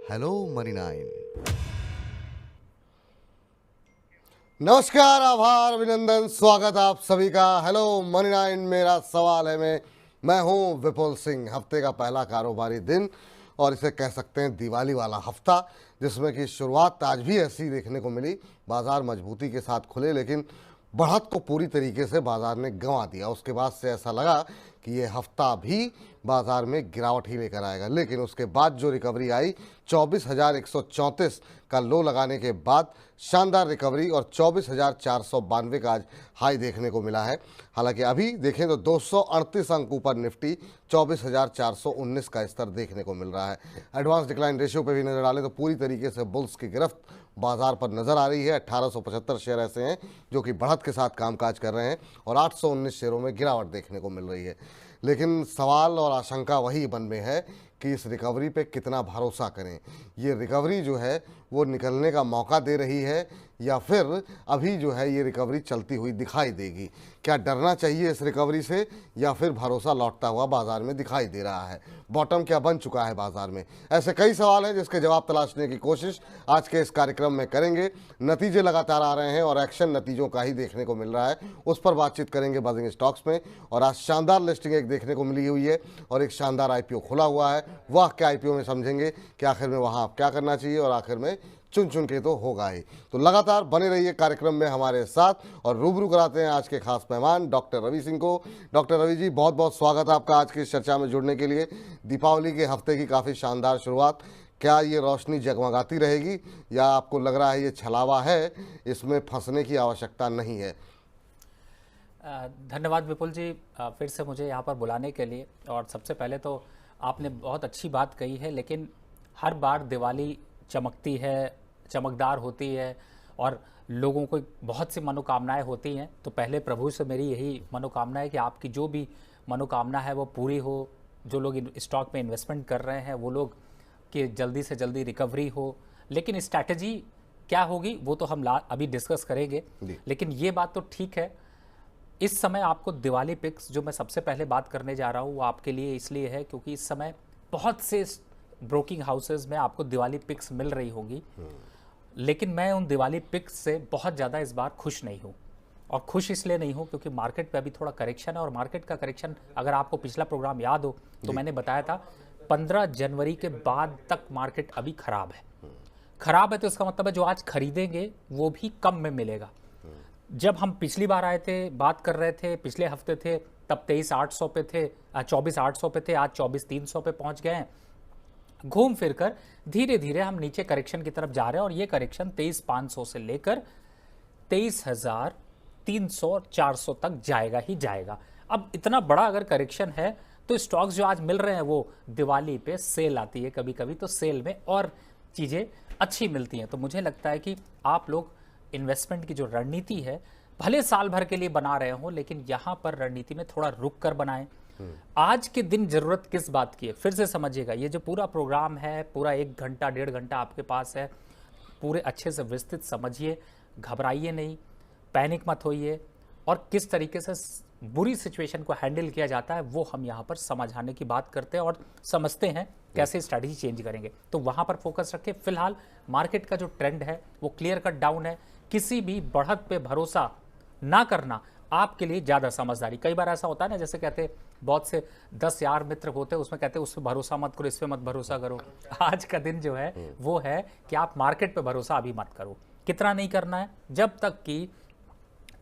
Hello money nine. नमस्कार, आभार, अभिनंदन, स्वागत आप सभी का हेलो मनी नाइन। मेरा सवाल है मैं हूं विपुल सिंह। हफ्ते का पहला कारोबारी दिन और इसे कह सकते हैं दिवाली वाला हफ्ता, जिसमें कि शुरुआत आज भी ऐसी देखने को मिली। बाजार मजबूती के साथ खुले, लेकिन बढ़त को पूरी तरीके से बाजार ने गंवा दिया। उसके बाद से ऐसा लगा कि ये हफ्ता भी बाजार में गिरावट ही लेकर आएगा, लेकिन उसके बाद जो रिकवरी आई 24,134 का लो लगाने के बाद शानदार रिकवरी और 24,492 का आज हाई देखने को मिला है। हालांकि अभी देखें तो 238 अंक ऊपर निफ्टी 24,419 का स्तर देखने को मिल रहा है। एडवांस डिक्लाइन रेशियो पे भी नजर डालें तो पूरी तरीके से बुल्स की गिरफ्त बाजार पर नजर आ रही है। 1875 शेयर ऐसे हैं जो कि बढ़त के साथ कामकाज कर रहे हैं और 819 शेयरों में गिरावट देखने को मिल रही है। लेकिन सवाल और आशंका वही मन में है कि इस रिकवरी पे कितना भरोसा करें। ये रिकवरी जो है वो निकलने का मौका दे रही है या फिर अभी जो है ये रिकवरी चलती हुई दिखाई देगी। क्या डरना चाहिए इस रिकवरी से या फिर भरोसा लौटता हुआ बाजार में दिखाई दे रहा है? बॉटम क्या बन चुका है बाजार में? ऐसे कई सवाल हैं जिसके जवाब तलाशने की कोशिश आज के इस कार्यक्रम में करेंगे। नतीजे लगातार आ रहे हैं और एक्शन नतीजों का ही देखने को मिल रहा है, उस पर बातचीत करेंगे बजिंग स्टॉक्स में। और आज शानदार लिस्टिंग एक देखने को मिली हुई है और एक शानदार आईपीओ खुला हुआ है। वह क्या आईपीओ में समझेंगे कि आखिर में वहाँ आप क्या करना चाहिए और आखिर में चुन चुन के तो होगा ही। तो लगातार बने रहिए कार्यक्रम में हमारे साथ और रूबरू कराते हैं आज के खास मेहमान डॉक्टर रवि सिंह को। डॉक्टर रवि जी, बहुत बहुत स्वागत है आपका आज की इस चर्चा में जुड़ने के लिए। दीपावली के हफ्ते की काफ़ी शानदार शुरुआत, क्या ये रोशनी जगमगाती रहेगी या आपको लग रहा है ये छलावा है, इसमें फंसने की आवश्यकता नहीं है? धन्यवाद विपुल जी, फिर से मुझे यहाँ पर बुलाने के लिए। और सबसे पहले तो आपने बहुत अच्छी बात कही है, लेकिन हर बार दिवाली चमकती है, चमकदार होती है और लोगों को बहुत सी मनोकामनाएं होती हैं। तो पहले प्रभु से मेरी यही मनोकामना है कि आपकी जो भी मनोकामना है वो पूरी हो। जो लोग स्टॉक में इन्वेस्टमेंट कर रहे हैं वो लोग कि जल्दी से जल्दी रिकवरी हो। लेकिन स्ट्रैटेजी क्या होगी वो तो हम अभी डिस्कस करेंगे। लेकिन ये बात तो ठीक है, इस समय आपको दिवाली पिक्स जो मैं सबसे पहले बात करने जा रहा हूँ वो आपके लिए इसलिए है क्योंकि इस समय बहुत से ब्रोकिंग हाउसेज में आपको दिवाली पिक्स मिल रही होगी। लेकिन मैं उन दिवाली पिक्स से बहुत ज़्यादा इस बार खुश नहीं हूँ। और खुश इसलिए नहीं हूँ क्योंकि मार्केट पे अभी थोड़ा करेक्शन है। और मार्केट का करेक्शन, अगर आपको पिछला प्रोग्राम याद हो तो मैंने बताया था 15 जनवरी के बाद तक मार्केट अभी खराब है। खराब है तो इसका मतलब है जो आज खरीदेंगे वो भी कम में मिलेगा। जब हम पिछली बार आए थे, बात कर रहे थे, पिछले हफ्ते थे, तब 23,800 पे थे, 24,800 पे थे, आज 24,300 पे पहुंच गए हैं। घूम फिर कर धीरे धीरे हम नीचे करेक्शन की तरफ जा रहे हैं और ये करेक्शन 23,500 से लेकर 23,300 और 400 तक जाएगा ही जाएगा। अब इतना बड़ा अगर करेक्शन है तो स्टॉक्स जो आज मिल रहे हैं वो दिवाली पे सेल आती है कभी कभी, तो सेल में और चीज़ें अच्छी मिलती हैं। तो मुझे लगता है कि आप लोग इन्वेस्टमेंट की जो रणनीति है भले साल भर के लिए बना रहे हो, लेकिन यहाँ पर रणनीति में थोड़ा रुक कर बनाएं। आज के दिन जरूरत किस बात की है फिर से समझिएगा। ये जो पूरा प्रोग्राम है, पूरा 1 घंटा 1.5 घंटा आपके पास है, पूरे अच्छे से विस्तृत समझिए, घबराइए नहीं, पैनिक मत होइए और किस तरीके से बुरी सिचुएशन को हैंडल किया जाता है वो हम यहाँ पर समझाने की बात करते हैं और समझते हैं कैसे स्ट्रैटेजी चेंज करेंगे। तो वहाँ पर फोकस रखें। फिलहाल मार्केट का जो ट्रेंड है वो क्लियर कट डाउन है। किसी भी बढ़त पे भरोसा ना करना आपके लिए ज़्यादा समझदारी। कई बार ऐसा होता है ना, जैसे कहते हैं बहुत से 10 यार मित्र होते हैं, उसमें कहते हैं उस पर भरोसा मत करो, इस पर मत भरोसा करो। आज का दिन जो है वो है कि आप मार्केट पे भरोसा अभी मत करो। कितना नहीं करना है, जब तक कि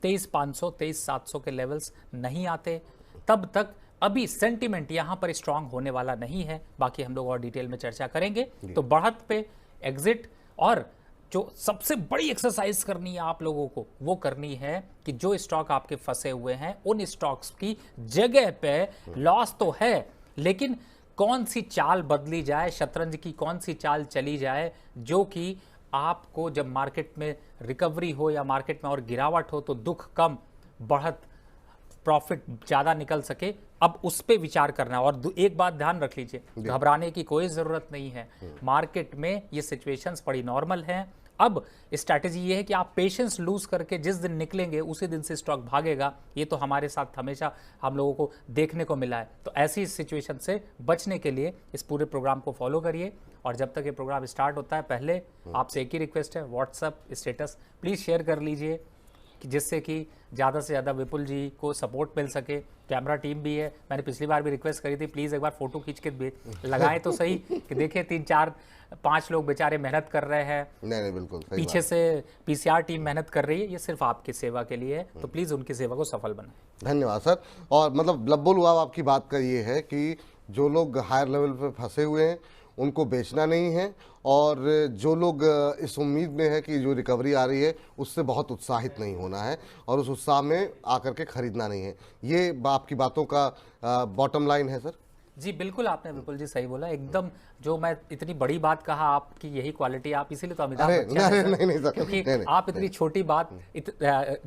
23,500 23,700 के लेवल्स नहीं आते तब तक अभी सेंटिमेंट यहाँ पर स्ट्रांग होने वाला नहीं है। बाकी हम लोग और डिटेल में चर्चा करेंगे। तो बढ़त पे एग्जिट और जो सबसे बड़ी एक्सरसाइज करनी है आप लोगों को वो करनी है कि जो स्टॉक आपके फंसे हुए हैं उन स्टॉक्स की जगह पे लॉस तो है, लेकिन कौन सी चाल बदली जाए, शतरंज की कौन सी चाल चली जाए जो कि आपको जब मार्केट में रिकवरी हो या मार्केट में और गिरावट हो तो दुख कम, बढ़त, प्रॉफिट ज़्यादा निकल सके। अब उस पर विचार करना है। और एक बात ध्यान रख लीजिए, घबराने की कोई ज़रूरत नहीं है। मार्केट में ये सिचुएशंस बड़ी नॉर्मल हैं अब स्ट्रैटेजी ये है कि आप पेशेंस लूज करके जिस दिन निकलेंगे उसी दिन से स्टॉक भागेगा। ये तो हमारे साथ हमेशा हम लोगों को देखने को मिला है। तो ऐसी सिचुएशन से बचने के लिए इस पूरे प्रोग्राम को फॉलो करिए। और जब तक ये प्रोग्राम स्टार्ट होता है, पहले आपसे एक ही रिक्वेस्ट है, व्हाट्सएप स्टेटस प्लीज़ शेयर कर लीजिए कि जिससे कि ज़्यादा से ज़्यादा विपुल जी को सपोर्ट मिल सके। कैमरा टीम भी है, मैंने पिछली बार भी रिक्वेस्ट करी थी, प्लीज़ एक बार फोटो खींच के लगाएं तो सही कि देखें 3-4-5 लोग बेचारे मेहनत कर रहे हैं। नहीं बिल्कुल सही पीछे से पीसीआर टीम मेहनत कर रही है, ये सिर्फ आपकी सेवा के लिए है, तो प्लीज़ उनकी सेवा को सफल बनाएं। धन्यवाद सर। और मतलब लब्बो लुआब आपकी बात का ये है कि जो लोग हायर लेवल पे फंसे हुए हैं उनको बेचना नहीं है, और जो लोग इस उम्मीद में है कि जो रिकवरी आ रही है उससे बहुत उत्साहित नहीं होना है और उस उत्साह में आकर के खरीदना नहीं है। ये आपकी बातों का बॉटम लाइन है सर। जी बिल्कुल, आपने विपुल जी सही बोला एकदम। जो मैं इतनी बड़ी बात कहा, आपकी यही क्वालिटी, आप इसीलिए तो अमिताभ बच्चन हैं सर, नहीं सर, क्योंकि नहीं, आप इतनी छोटी बात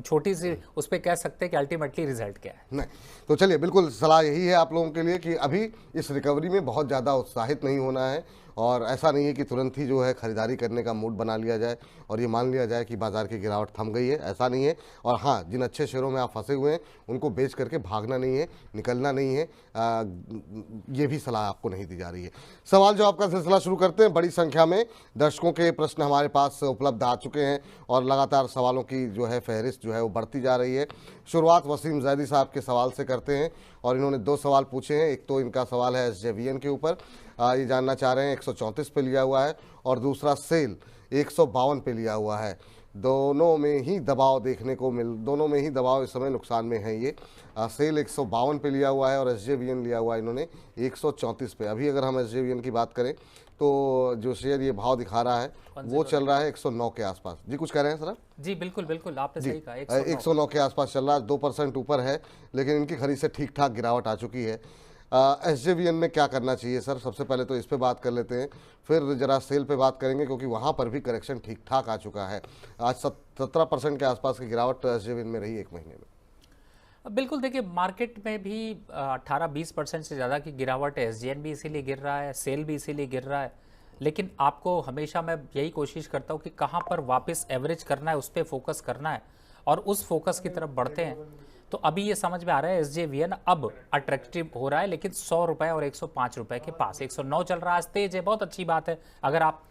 छोटी सी उस पर कह सकते हैं कि अल्टीमेटली रिजल्ट क्या है। नहीं तो चलिए, बिल्कुल सलाह यही है आप लोगों के लिए कि अभी इस रिकवरी में बहुत ज़्यादा उत्साहित नहीं होना है, और ऐसा नहीं है कि तुरंत ही जो है खरीदारी करने का मूड बना लिया जाए और ये मान लिया जाए कि बाजार की गिरावट थम गई है, ऐसा नहीं है। और हाँ, जिन अच्छे शेयरों में आप फंसे हुए हैं उनको बेच करके भागना नहीं है, निकलना नहीं है, ये भी सलाह आपको नहीं दी जा रही है। सवाल जवाब का सिलसिला शुरू करते हैं। बड़ी संख्या में दर्शकों के प्रश्न हमारे पास उपलब्ध आ चुके हैं और लगातार सवालों की जो है फहरिस्त जो है वो बढ़ती जा रही है। शुरुआत वसीम जैदी साहब के सवाल से करते हैं और इन्होंने 2 सवाल पूछे हैं। एक तो इनका सवाल है SJVN के ऊपर, ये जानना चाह रहे हैं 134 पे लिया हुआ है, और दूसरा सेल 152 पे लिया हुआ है। दोनों में ही दबाव देखने को दोनों में ही दबाव इस समय नुकसान में है। ये सेल 152 पे लिया हुआ है और SJVN लिया हुआ है इन्होंने 134 पे। अभी अगर हम SJVN की बात करें तो जो शेयर ये भाव दिखा रहा है वो चल रहा है 109 के आसपास। जी कुछ कह रहे हैं सर आप? जी बिल्कुल बिल्कुल, आपने सही कहा, 109 के आसपास चल रहा है, 2% ऊपर है, लेकिन इनकी खरीद से ठीक ठाक गिरावट आ चुकी है। SJVN में क्या करना चाहिए सर? सबसे पहले तो इस पे बात कर लेते हैं, फिर जरा सेल पे बात करेंगे, क्योंकि वहाँ पर भी करेक्शन ठीक ठाक आ चुका है। आज 17% के आसपास की गिरावट SJVN में रही 1 महीने में। बिल्कुल, देखिए मार्केट में भी 18-20% से ज़्यादा की गिरावट है। SJN भी इसीलिए गिर रहा है, सेल भी इसीलिए गिर रहा है। लेकिन आपको हमेशा मैं यही कोशिश करता हूँ कि कहाँ पर वापस एवरेज करना है, उस पर फोकस करना है और उस फोकस की तरफ बढ़ते हैं। तो अभी ये समझ में आ रहा है SJVN अब अट्रैक्टिव हो रहा है, लेकिन 100 रुपये और 105 रुपये के पास। 109 चल रहा है, आज तेज है, बहुत अच्छी बात है। अगर आप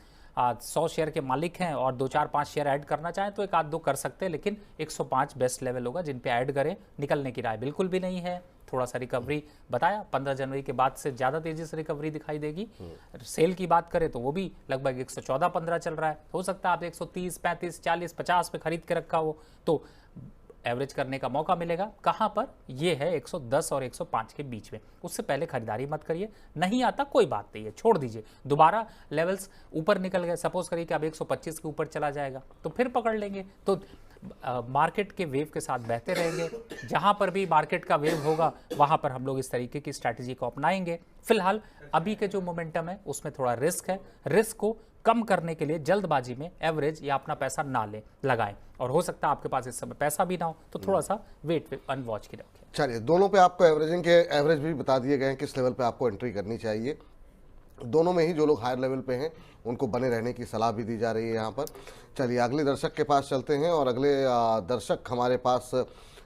100 शेयर के मालिक हैं और 2-4-5 शेयर ऐड करना चाहें तो 1-2 कर सकते हैं, लेकिन 105 बेस्ट लेवल होगा जिन पे ऐड करें। निकलने की राय बिल्कुल भी नहीं है। थोड़ा सा रिकवरी बताया, 15 जनवरी के बाद से ज़्यादा तेजी से रिकवरी दिखाई देगी। सेल की बात करें तो वो भी लगभग 114-15 चल रहा है। हो सकता है आप 130, 35, 40, 50 पे खरीद के रखा हो तो एवरेज करने का मौका मिलेगा। कहाँ पर? ये है 110 और 105 के बीच में। उससे पहले खरीदारी मत करिए। नहीं आता कोई बात नहीं है, छोड़ दीजिए। दोबारा लेवल्स ऊपर निकल गए, सपोज करिए कि अब 125 के ऊपर चला जाएगा तो फिर पकड़ लेंगे। तो मार्केट के वेव के साथ बहते रहेंगे। जहां पर भी मार्केट का वेव होगा वहां पर हम लोग इस तरीके की स्ट्रैटेजी को अपनाएंगे। फिलहाल अभी के जो मोमेंटम है उसमें थोड़ा रिस्क है। रिस्क को कम करने के लिए जल्दबाजी में एवरेज या अपना पैसा ना लगाएं, और हो सकता है आपके पास इस समय पैसा भी ना हो तो थोड़ा सा वेट एंड वॉच की रखें। चलिए, दोनों पे आपको एवरेजिंग के एवरेज भी बता दिए गए हैं, किस लेवल पे आपको एंट्री करनी चाहिए। दोनों में ही जो लोग हायर लेवल पे हैं उनको बने रहने की सलाह भी दी जा रही है यहाँ पर। चलिए अगले दर्शक के पास चलते हैं, और अगले दर्शक हमारे पास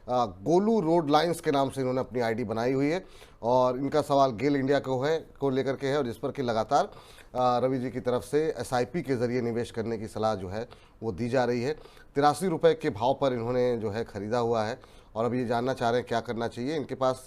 गोलू रोड लाइंस के नाम से इन्होंने अपनी आईडी बनाई हुई है, और इनका सवाल गेल इंडिया को लेकर के है, और जिस पर कि लगातार रवि जी की तरफ से SIP के ज़रिए निवेश करने की सलाह जो है वो दी जा रही है। 83 रुपये के भाव पर इन्होंने जो है ख़रीदा हुआ है, और अब ये जानना चाह रहे हैं क्या करना चाहिए। इनके पास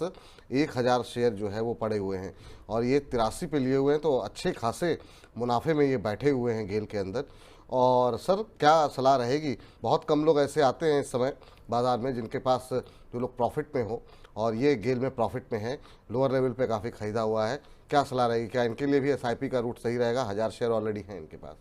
1000 शेयर जो है वो पड़े हुए हैं, और ये 83 पे लिए हुए हैं, तो अच्छे खासे मुनाफे में ये बैठे हुए हैं गेल के अंदर। और सर क्या सलाह रहेगी? बहुत कम लोग ऐसे आते हैं इस समय बाज़ार में जिनके पास जो लोग प्रॉफिट में हो, और ये गेल में प्रॉफिट में है, लोअर लेवल पे काफ़ी ख़रीदा हुआ है। क्या सलाह रहेगी? क्या इनके लिए भी SIP का रूट सही रहेगा? 1000 शेयर ऑलरेडी हैं इनके पास।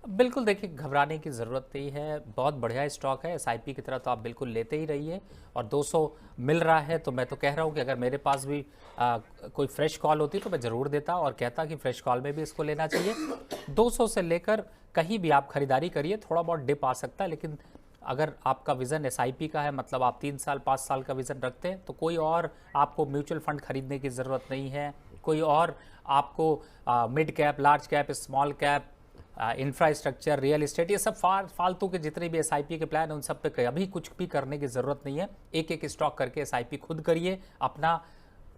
बिल्कुल, देखिए घबराने की ज़रूरत नहीं है, बहुत बढ़िया स्टॉक है। SIP की तरह तो आप बिल्कुल लेते ही रहिए, और 200 मिल रहा है तो मैं तो कह रहा हूँ कि अगर मेरे पास भी कोई फ्रेश कॉल होती तो मैं ज़रूर देता और कहता कि फ्रेश कॉल में भी इसको लेना चाहिए। 200 से लेकर कहीं भी आप खरीदारी करिए, थोड़ा बहुत डिप आ सकता है, लेकिन अगर आपका विज़न SIP का है, मतलब आप 3 साल 5 साल का विज़न रखते हैं, तो कोई और आपको म्यूचुअल फंड खरीदने की ज़रूरत नहीं है। कोई और आपको mid cap, large cap, small cap, infrastructure, real estate, ये सब फालतू के जितने भी एसआईपी के प्लान है उन सब पे अभी कुछ भी करने की ज़रूरत नहीं है। एक एक स्टॉक करके एसआईपी खुद करिए, अपना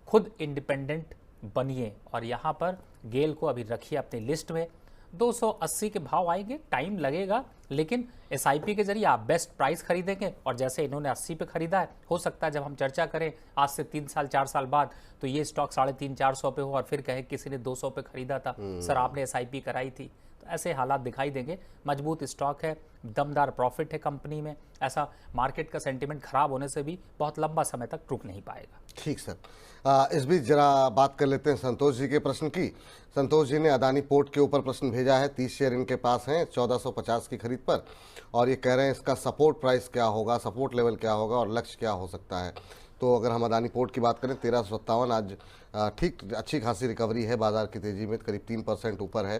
खुद इंडिपेंडेंट बनिए। और यहाँ पर गेल को अभी रखिए अपनी लिस्ट में। 280 के भाव आएंगे, टाइम लगेगा, लेकिन एसआईपी के जरिए आप बेस्ट प्राइस खरीदेंगे। और जैसे इन्होंने 80 पे खरीदा है, हो सकता है जब हम चर्चा करें आज से 3 साल 4 साल बाद तो ये स्टॉक 350-400 पे हो और फिर कहे किसी ने 200 पे खरीदा था, सर आपने एसआईपी कराई थी। तो ऐसे हालात दिखाई देंगे। मजबूत स्टॉक है, दमदार प्रॉफिट है कंपनी में, ऐसा मार्केट का सेंटिमेंट खराब होने से भी बहुत लंबा समय तक रुक नहीं पाएगा। ठीक सर। इस बीच जरा बात कर लेते हैं संतोष जी के प्रश्न की। संतोष जी ने अदानी पोर्ट के ऊपर प्रश्न भेजा है। 30 शेयर इनके पास हैं 1450 की खरीद पर, और ये कह रहे हैं इसका सपोर्ट प्राइस क्या होगा, सपोर्ट लेवल क्या होगा और लक्ष्य क्या हो सकता है। तो अगर हम अदानी पोर्ट की बात करें 1357 आज ठीक अच्छी खासी रिकवरी है, बाजार की तेज़ी में करीब 3% ऊपर है।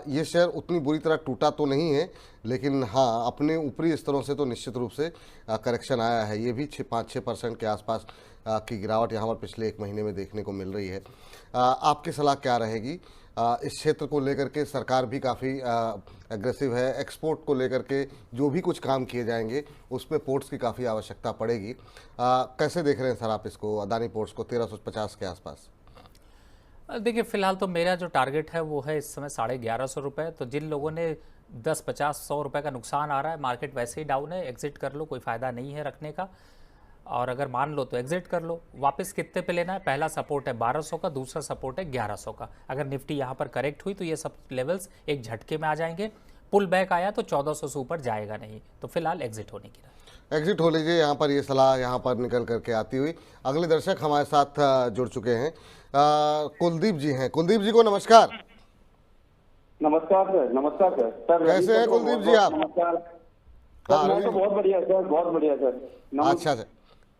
ये शेयर उतनी बुरी तरह टूटा तो नहीं है, लेकिन हाँ अपने ऊपरी स्तरों से तो निश्चित रूप से करेक्शन आया है। ये भी 5-6% के आसपास की गिरावट यहाँ पर पिछले 1 महीने में देखने को मिल रही है। आपकी सलाह क्या रहेगी? इस क्षेत्र को लेकर के सरकार भी काफ़ी एग्रेसिव है, एक्सपोर्ट को लेकर के जो भी कुछ काम किए जाएंगे उसमें पोर्ट्स की काफ़ी आवश्यकता पड़ेगी। कैसे देख रहे हैं सर आप इसको, अदानी पोर्ट्स को 1350 के आसपास? देखिए फिलहाल तो मेरा जो टारगेट है वो है इस समय 1150 रुपये। तो जिन लोगों ने 10, 50, 100 रुपये का नुकसान आ रहा है, मार्केट वैसे ही डाउन है, एग्जिट कर लो, कोई फ़ायदा नहीं है रखने का। और अगर मान लो तो एग्जिट कर लो। वापस कितने पे लेना है? पहला सपोर्ट है 1200 का, दूसरा सपोर्ट है 1100 का। अगर निफ्टी यहाँ पर करेक्ट हुई तो ये सब लेवल्स एक झटके में आ जाएंगे। पुल बैक आया तो 1400 से ऊपर जाएगा नहीं, तो फिलहाल एग्जिट होने की है। एग्जिट हो लीजिए, यहाँ पर ये सलाह यहाँ पर निकल करके आती हुई। अगले दर्शक हमारे साथ जुड़ चुके हैं, कुलदीप जी हैं। कुलदीप जी को नमस्कार। नमस्कार सर। नमस्कार सर। सर कैसे हैं कुलदीप जी आप? नमस्कार सर। मैं तो बहुत बढ़िया सर, बहुत बढ़िया सर। अच्छा सर,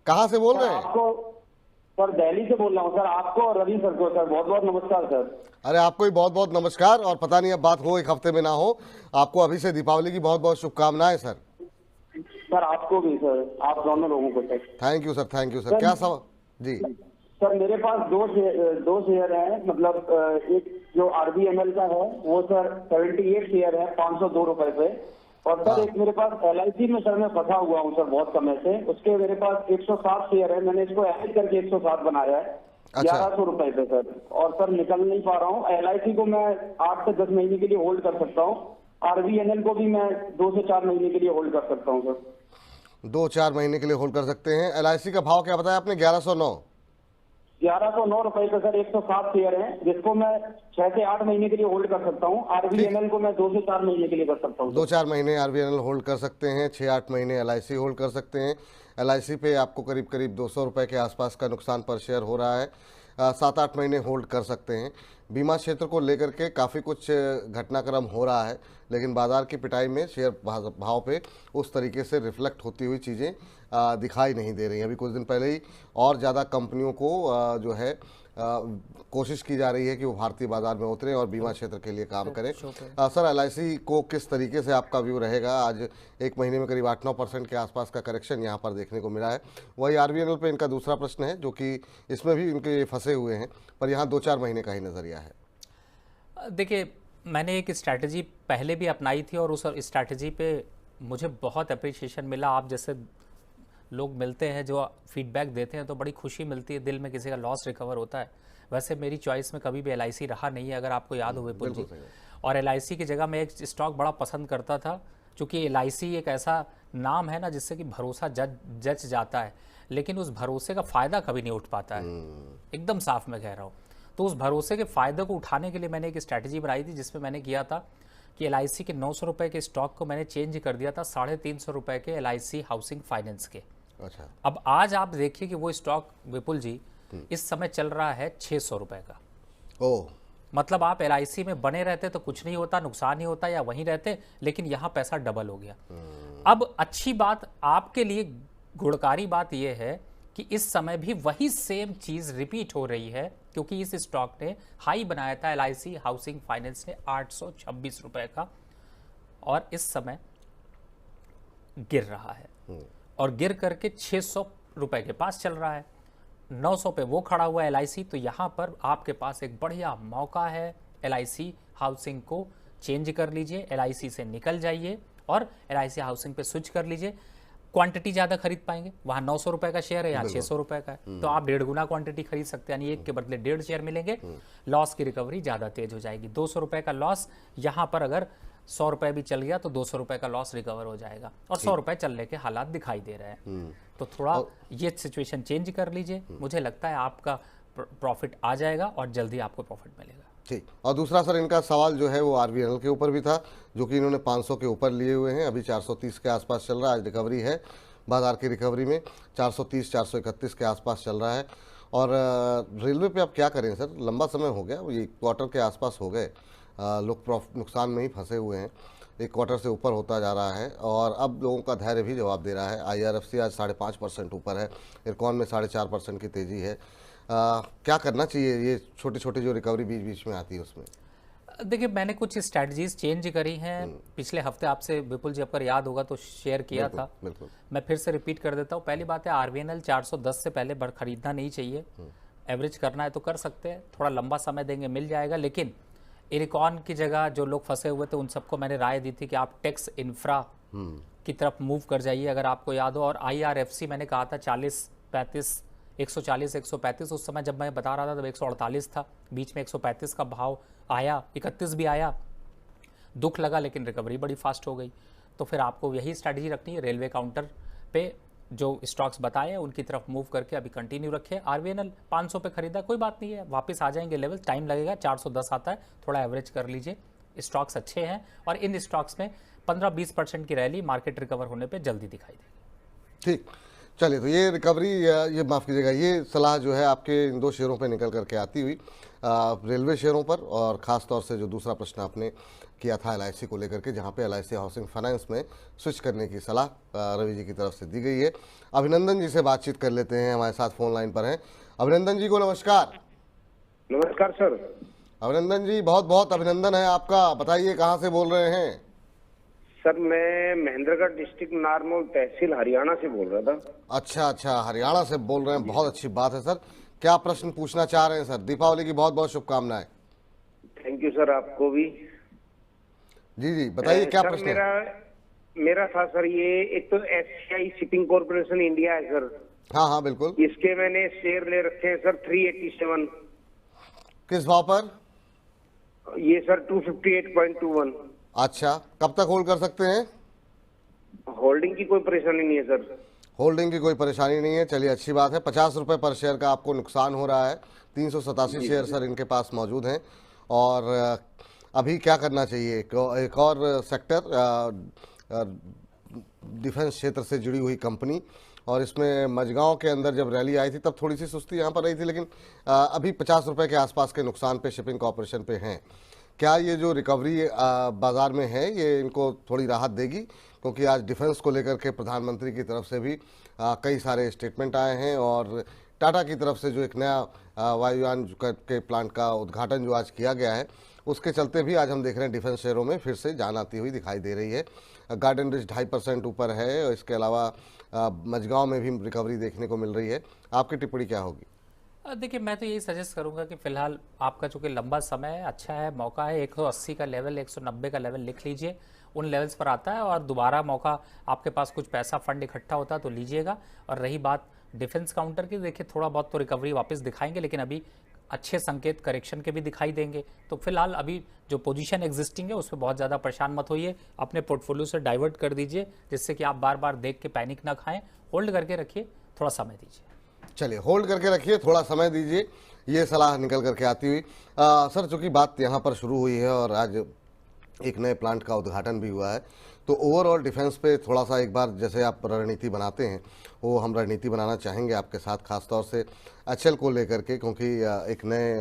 कहाँ से बोल रहे हैं? आपको सर दिल्ली से बोल रहा हूँ सर। आपको और रवि सर को सर बहुत बहुत नमस्कार सर। अरे आपको भी बहुत बहुत नमस्कार। और पता नहीं अब बात हो 1 हफ्ते में ना हो, आपको अभी से दीपावली की बहुत बहुत शुभकामनाएं सर। सर आपको भी सर, आप दोनों लोगों को sir. Thank you sir, thank you sir. क्या सब जी सर मेरे पास दो शेयर है, मतलब एक जो RBML का है वो सर 78 शेयर है 502 रुपए पे। और सर एक मेरे पास LIC में सर मैं फंसा हुआ हूँ सर बहुत समय से, उसके मेरे पास 107 शेयर है। मैंने इसको ऐड करके 107 बनाया है 1100 रुपए पे सर। और सर निकल नहीं पा रहा हूँ। LIC को मैं 8 से 10 महीने के लिए होल्ड कर सकता हूँ। RBNL को भी मैं 2 से 4 महीने के लिए होल्ड कर सकता हूँ सर। 2-4 महीने के लिए होल्ड कर सकते हैं। LIC का भाव क्या बताया आपने? 1109 रुपए पे सर 107 शेयर है, जिसको मैं 6 से 8 महीने के लिए होल्ड कर सकता हूँ। RBNL को मैं 2 से 4 महीने के लिए कर सकता हूँ। 2-4 महीने RBNL होल्ड कर सकते हैं, 6-8 महीने LIC होल्ड कर सकते हैं। LIC पे आपको करीब करीब 200 रुपये के आसपास का नुकसान पर शेयर हो रहा है। 7-8 महीने होल्ड कर सकते हैं। बीमा क्षेत्र को लेकर के काफ़ी कुछ घटनाक्रम हो रहा है, लेकिन बाजार की पिटाई में शेयर भाव पे उस तरीके से रिफ्लेक्ट होती हुई चीज़ें दिखाई नहीं दे रही। अभी कुछ दिन पहले ही और ज़्यादा कंपनियों को जो है कोशिश की जा रही है कि वो भारतीय बाजार में उतरें और बीमा क्षेत्र के लिए काम करें। सर LIC को किस तरीके से आपका व्यू रहेगा? आज 1 महीने में करीब 8-9% के आसपास का करेक्शन यहाँ पर देखने को मिला है। वही RBNL पे इनका दूसरा प्रश्न है, जो कि इसमें भी इनके फंसे हुए हैं, पर यहाँ 2-4 महीने का ही नज़रिया है। देखिए मैंने एक स्ट्रैटेजी पहले भी अपनाई थी और उस स्ट्रैटेजी पे मुझे बहुत अप्रिसिएशन मिला। आप जैसे लोग मिलते हैं जो फीडबैक देते हैं तो बड़ी खुशी मिलती है, दिल में किसी का लॉस रिकवर होता है। वैसे मेरी चॉइस में कभी भी LIC रहा नहीं है, अगर आपको याद हो विपुल जी। और LIC की जगह मैं एक स्टॉक बड़ा पसंद करता था, क्योंकि LIC एक ऐसा नाम है ना जिससे कि भरोसा जच जाता है, लेकिन उस भरोसे का फ़ायदा कभी नहीं उठ पाता है। एकदम साफ मैं कह रहा हूँ। तो उस भरोसे के फ़ायदे को उठाने के लिए मैंने एक स्ट्रैटेजी बनाई थी, जिसमें मैंने किया था कि LIC के 900 रुपये के स्टॉक को मैंने चेंज कर दिया था 350 रुपये के LIC हाउसिंग फाइनेंस के। अच्छा। अब आज आप देखिए कि वो स्टॉक विपुल जी इस समय चल रहा है 600 रुपये का। ओह, मतलब आप LIC में बने रहते तो कुछ नहीं होता, नुकसान ही होता, या वहीं रहते, लेकिन यहाँ पैसा डबल हो गया। अब अच्छी बात आपके लिए, गुणकारी बात यह है कि इस समय भी वही सेम चीज़ रिपीट हो रही है, क्योंकि इस स्टॉक ने हाई बनाया था LIC हाउसिंग फाइनेंस ने 826 रुपये का, और इस समय गिर रहा है और गिर करके 600 रुपये के पास चल रहा है। 900 पे वो खड़ा हुआ है LIC। तो यहाँ पर आपके पास एक बढ़िया मौका है LIC हाउसिंग को चेंज कर लीजिए, LIC से निकल जाइए और LIC हाउसिंग पे स्विच कर लीजिए। क्वांटिटी ज़्यादा खरीद पाएंगे, वहाँ 900 रुपये का शेयर है, यहाँ 600 रुपये का है, तो आप 1.5 गुना क्वांटिटी खरीद सकते हैं, यानी एक के बदले 1.5 शेयर मिलेंगे। लॉस की रिकवरी ज़्यादा तेज हो जाएगी। 200 रुपये का लॉस यहाँ पर अगर 100 रुपये भी चल गया तो 200 रुपये का लॉस रिकवर हो जाएगा, और 100 रुपये चलने के हालात दिखाई दे रहे हैं। तो थोड़ा ये सिचुएशन चेंज कर लीजिए, मुझे लगता है आपका प्रॉफिट आ जाएगा और जल्दी आपको प्रॉफिट मिलेगा। ठीक। और दूसरा सर, इनका सवाल जो है वो RVNL के ऊपर भी था, जो कि इन्होंने 500 के ऊपर लिए हुए हैं, अभी 430 के आसपास चल रहा है। आज रिकवरी है, बाजार की रिकवरी में 430 431 के आसपास चल रहा है। और रेलवे पे आप क्या करें सर, लंबा समय हो गया, ये क्वार्टर के आसपास हो गए, लोग नुकसान में ही फंसे हुए हैं, एक क्वार्टर से ऊपर होता जा रहा है और अब लोगों का धैर्य भी जवाब दे रहा है। IRFC आज 5.5% ऊपर है, इरकॉन में 4.5% की तेज़ी है। क्या करना चाहिए, ये छोटी छोटी जो रिकवरी बीच बीच में आती है उसमें? देखिए, मैंने कुछ स्ट्रैटेजीज चेंज करी हैं पिछले हफ्ते, आपसे विपुल जी अगर याद होगा तो शेयर किया था। बिल्कुल। मैं फिर से रिपीट कर देता हूँ। पहली बात है, RVNL 410 से पहले खरीदना नहीं चाहिए। एवरेज करना है तो कर सकते हैं, थोड़ा लंबा समय देंगे मिल जाएगा। लेकिन इरकॉन की जगह जो लोग फंसे हुए थे उन सबको मैंने राय दी थी कि आप टेक्स इंफ्रा की तरफ मूव कर जाइए, अगर आपको याद हो। और IRFC मैंने कहा था 40-35 140 135, उस समय जब मैं बता रहा था तब 148 था, बीच में 135 का भाव आया, 31 भी आया, दुख लगा, लेकिन रिकवरी बड़ी फास्ट हो गई। तो फिर आपको यही स्ट्रैटेजी रखनी है, रेलवे काउंटर पे जो स्टॉक्स बताए उनकी तरफ मूव करके अभी कंटिन्यू रखें। RVNL 500 पे खरीदा, कोई बात नहीं है, वापस आ जाएंगे लेवल, टाइम लगेगा, 410 आता है, थोड़ा एवरेज कर लीजिए। स्टॉक्स अच्छे हैं और इन स्टॉक्स में 15-20% की रैली मार्केट रिकवर होने पे जल्दी दिखाई देगी। ठीक, चलिए, तो ये रिकवरी, ये माफ़ कीजिएगा, ये सलाह जो है आपके इन 2 शेयरों पे निकल करके आती हुई रेलवे शेयरों पर, और ख़ास तौर से जो दूसरा प्रश्न आपने किया था LIC को लेकर के, जहाँ पे LIC हाउसिंग फाइनेंस में स्विच करने की सलाह रवि जी की तरफ से दी गई है। अभिनंदन जी से बातचीत कर लेते हैं, हमारे साथ फोन लाइन पर हैं। अभिनंदन जी को नमस्कार। नमस्कार सर। अभिनंदन जी, बहुत बहुत अभिनंदन है आपका, बताइए कहाँ से बोल रहे हैं? सर मैं महेंद्रगढ़ डिस्ट्रिक्ट नारनौल तहसील हरियाणा से बोल रहा था। अच्छा, हरियाणा से बोल रहे हैं, बहुत अच्छी बात है सर। क्या प्रश्न पूछना चाह रहे हैं सर? दीपावली की बहुत बहुत शुभकामनाएं। थैंक यू सर, आपको भी। जी बताइए, क्या प्रश्न है? मेरा था सर, ये एक तो SCI शिपिंग कॉर्पोरेशन इंडिया है सर। हाँ बिल्कुल। इसके मैंने शेयर ले रखे हैं सर 387। किस भाव पर? ये सर 258.21। अच्छा, कब तक होल्ड कर सकते हैं? होल्डिंग की कोई परेशानी नहीं है सर। होल्डिंग की कोई परेशानी नहीं है, चलिए अच्छी बात है। 50 रुपये पर शेयर का आपको नुकसान हो रहा है। 387 शेयर सर इनके पास मौजूद हैं। और अभी क्या करना चाहिए? एक और सेक्टर, डिफेंस क्षेत्र से जुड़ी हुई कंपनी, और इसमें मझगांव के अंदर जब रैली आई थी तब थोड़ी सी सुस्ती यहाँ पर रही थी, लेकिन अभी 50 रुपये के आसपास के नुकसान पे शिपिंग कॉर्पोरेशन पे हैं। क्या ये जो रिकवरी बाज़ार में है ये इनको थोड़ी राहत देगी? क्योंकि आज डिफेंस को लेकर के प्रधानमंत्री की तरफ से भी कई सारे स्टेटमेंट आए हैं, और टाटा की तरफ से जो एक नया वायुयान के प्लांट का उद्घाटन जो आज किया गया है, उसके चलते भी आज हम देख रहे हैं डिफेंस शेयरों में फिर से जान आती हुई दिखाई दे रही है। गार्डन रिच 2.5% ऊपर है, और इसके अलावा मझगांव में भी रिकवरी देखने को मिल रही है। आपकी टिप्पणी क्या होगी? देखिए, मैं तो यही सजेस्ट करूंगा कि फिलहाल आपका चूंकि लंबा समय है, अच्छा है, मौका है, 180 का लेवल, 190 का लेवल लिख लीजिए, उन लेवल्स पर आता है और दोबारा मौका, आपके पास कुछ पैसा फंड इकट्ठा होता है तो लीजिएगा। और रही बात डिफेंस काउंटर की, देखिए थोड़ा बहुत तो रिकवरी वापस दिखाएंगे, लेकिन अभी अच्छे संकेत करेक्शन के भी दिखाई देंगे। तो फिलहाल अभी जो पोजीशन एग्जिस्टिंग है उस पर बहुत ज़्यादा परेशान मत होइए, अपने पोर्टफोलियो से डाइवर्ट कर दीजिए, जिससे कि आप बार बार देख के पैनिक ना खाएं। होल्ड करके रखिए, थोड़ा समय दीजिए। चलिए, होल्ड करके रखिए, थोड़ा समय दीजिए, ये सलाह निकल करके आती हुई। सर, चूँकि बात यहाँ पर शुरू हुई है और आज एक नए प्लांट का उद्घाटन भी हुआ है, तो ओवरऑल डिफेंस पे थोड़ा सा एक बार जैसे आप रणनीति बनाते हैं, वो हम रणनीति बनाना चाहेंगे आपके साथ, खासतौर से HAL को लेकर के, क्योंकि एक नए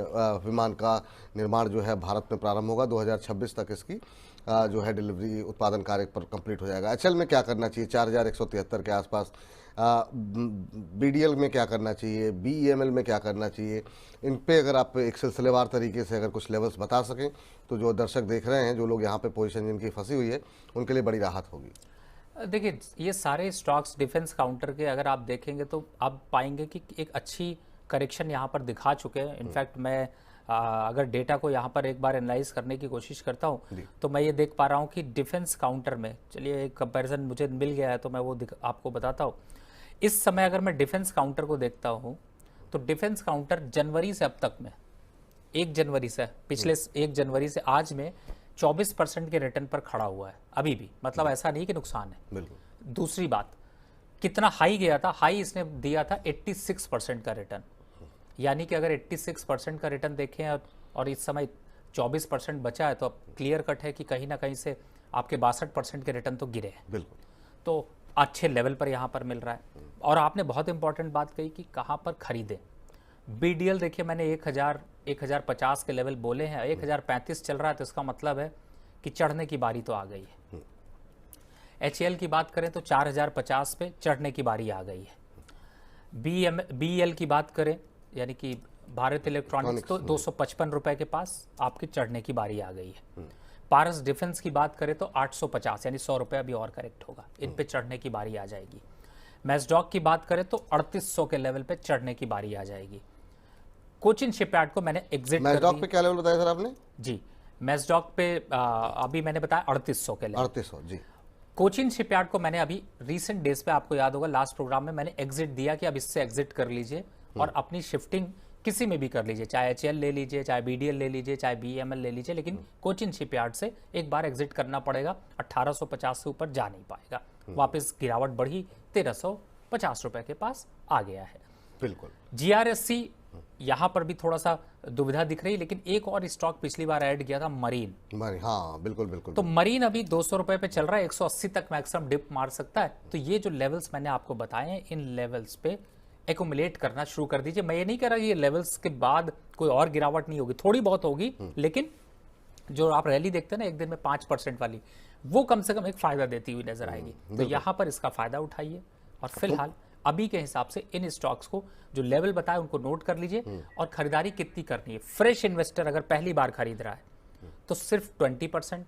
विमान का निर्माण जो है भारत में प्रारंभ होगा। 2026 तक इसकी जो है डिलीवरी, उत्पादन कार्य पर कंप्लीट हो जाएगा। HAL में क्या करना चाहिए? 4173 के आसपास। BDL में क्या करना चाहिए? BEML में क्या करना चाहिए? इन पे अगर आप एक सिलसिलेवार तरीके से अगर कुछ लेवल्स बता सकें तो जो दर्शक देख रहे हैं, जो लोग यहाँ पे पोजीशन जिनकी फंसी हुई है, उनके लिए बड़ी राहत होगी। देखिए, ये सारे स्टॉक्स डिफेंस काउंटर के अगर आप देखेंगे तो आप पाएंगे कि एक अच्छी करेक्शन यहाँ पर दिखा चुके हैं। इनफैक्ट मैं अगर डेटा को यहाँ पर एक बार एनालाइज करने की कोशिश करता हूँ तो मैं ये देख पा रहा हूँ कि डिफेंस काउंटर में, चलिए एक कंपैरिजन मुझे मिल गया है तो मैं वो आपको बताता हूँ। इस समय अगर मैं डिफेंस काउंटर को देखता हूँ तो डिफेंस काउंटर जनवरी से अब तक में, 1 जनवरी से, पिछले 1 जनवरी से आज में 24% के रिटर्न पर खड़ा हुआ है अभी भी, मतलब ऐसा नहीं कि नुकसान है। दूसरी बात, कितना हाई गया था, हाई इसने दिया था 86% का रिटर्न, यानी कि अगर 86% का रिटर्न देखें और इस समय 24% बचा है तो अब क्लियर कट है कि कहीं ना कहीं से आपके 62% के रिटर्न तो गिरे हैं। बिल्कुल, तो अच्छे लेवल पर यहाँ पर मिल रहा है। और आपने बहुत इंपॉर्टेंट बात कही कि कहाँ पर खरीदें। बीडीएल देखिए, मैंने 1050 के लेवल बोले हैं, 1035 चल रहा है, तो इसका मतलब है कि चढ़ने की बारी तो आ गई है। एचएल की बात करें तो 4050 पे चढ़ने की बारी आ गई है। बीएल की बात करें यानी कि भारत इलेक्ट्रॉनिक्स, तो 255 रुपए के पास आपकी चढ़ने की बारी आ गई है। पारस डिफेंस की बात करें तो 850 यानी 100 रुपये अभी और करेक्ट होगा, इन पे चढ़ने की बारी आ जाएगी। मैसडॉक की बात करें तो 3800 के लेवल पे चढ़ने की बारी आ जाएगी। कोचिन शिपयार्ड को मैंने एग्जिट मैसडॉक पे क्या लेवल बताया सर आपने? जी, मैसडॉक पे अभी मैंने बताया 3800 के लेवल। 3800 जी। कोचिन शिपयार्ड को मैंने अभी रीसेंट डेज पे, आपको याद होगा लास्ट प्रोग्राम में मैंने एग्जिट दिया कि अब इससे एग्जिट कर लीजिए और अपनी शिफ्टिंग किसी में भी कर लीजिए, चाहे एचएल ले लीजिए, चाहे बीडीएल ले लीजिए, चाहे बीएमएल ले लीजिए, लेकिन कोचिन शिपयार्ड से एक बार एग्जिट करना पड़ेगा। 1850 से ऊपर जा नहीं पाएगा। वापस गिरावट बढ़ी, 1350 रुपए के पास आ गया है। बिल्कुल। जीआरएससी यहाँ पर भी थोड़ा सा दुविधा दिख रही है, लेकिन एक और स्टॉक पिछली बार ऐड किया था, मरीन। हाँ बिल्कुल बिल्कुल। तो मरीन अभी 200 रुपए पे चल रहा है, 180 तक मैक्सिमम डिप मार सकता है। तो ये जो लेवल्स मैंने आपको बताए हैं, इन लेवल्स पे एक्यूमुलेट करना शुरू कर दीजिए। मैं ये नहीं कह रहा ये लेवल्स के बाद कोई और गिरावट नहीं होगी, थोड़ी बहुत होगी, लेकिन जो आप रैली देखते हैं ना एक दिन में 5% वाली, वो कम से कम एक फायदा देती हुई नजर आएगी। तो यहाँ पर इसका फायदा उठाइए और फिलहाल अभी के हिसाब से इन स्टॉक्स को जो लेवल बताए उनको नोट कर लीजिए। और खरीदारी कितनी करनी है, फ्रेश इन्वेस्टर अगर पहली बार खरीद रहा है तो सिर्फ 20%,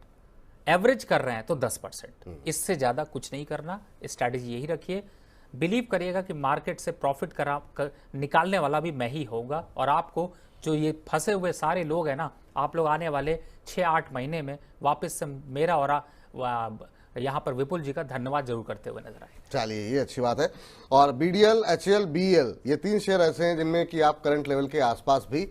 एवरेज कर रहे हैं तो 10%, इससे ज्यादा कुछ नहीं करना। स्ट्रैटेजी यही रखिए, बिलीव करिएगा कि मार्केट से प्रॉफिट निकालने वाला भी मैं ही होगा। और आपको जो ये फंसे हुए सारे लोग हैं ना, आप लोग आने वाले 6-8 महीने में वापस से मेरा और यहाँ पर विपुल जी का धन्यवाद जरूर करते हुए नजर आए। चलिए, ये अच्छी बात है। और बीडीएल, एचएल, बीएल, ये 3 शेयर ऐसे हैं जिनमें कि आप करंट लेवल के आसपास भी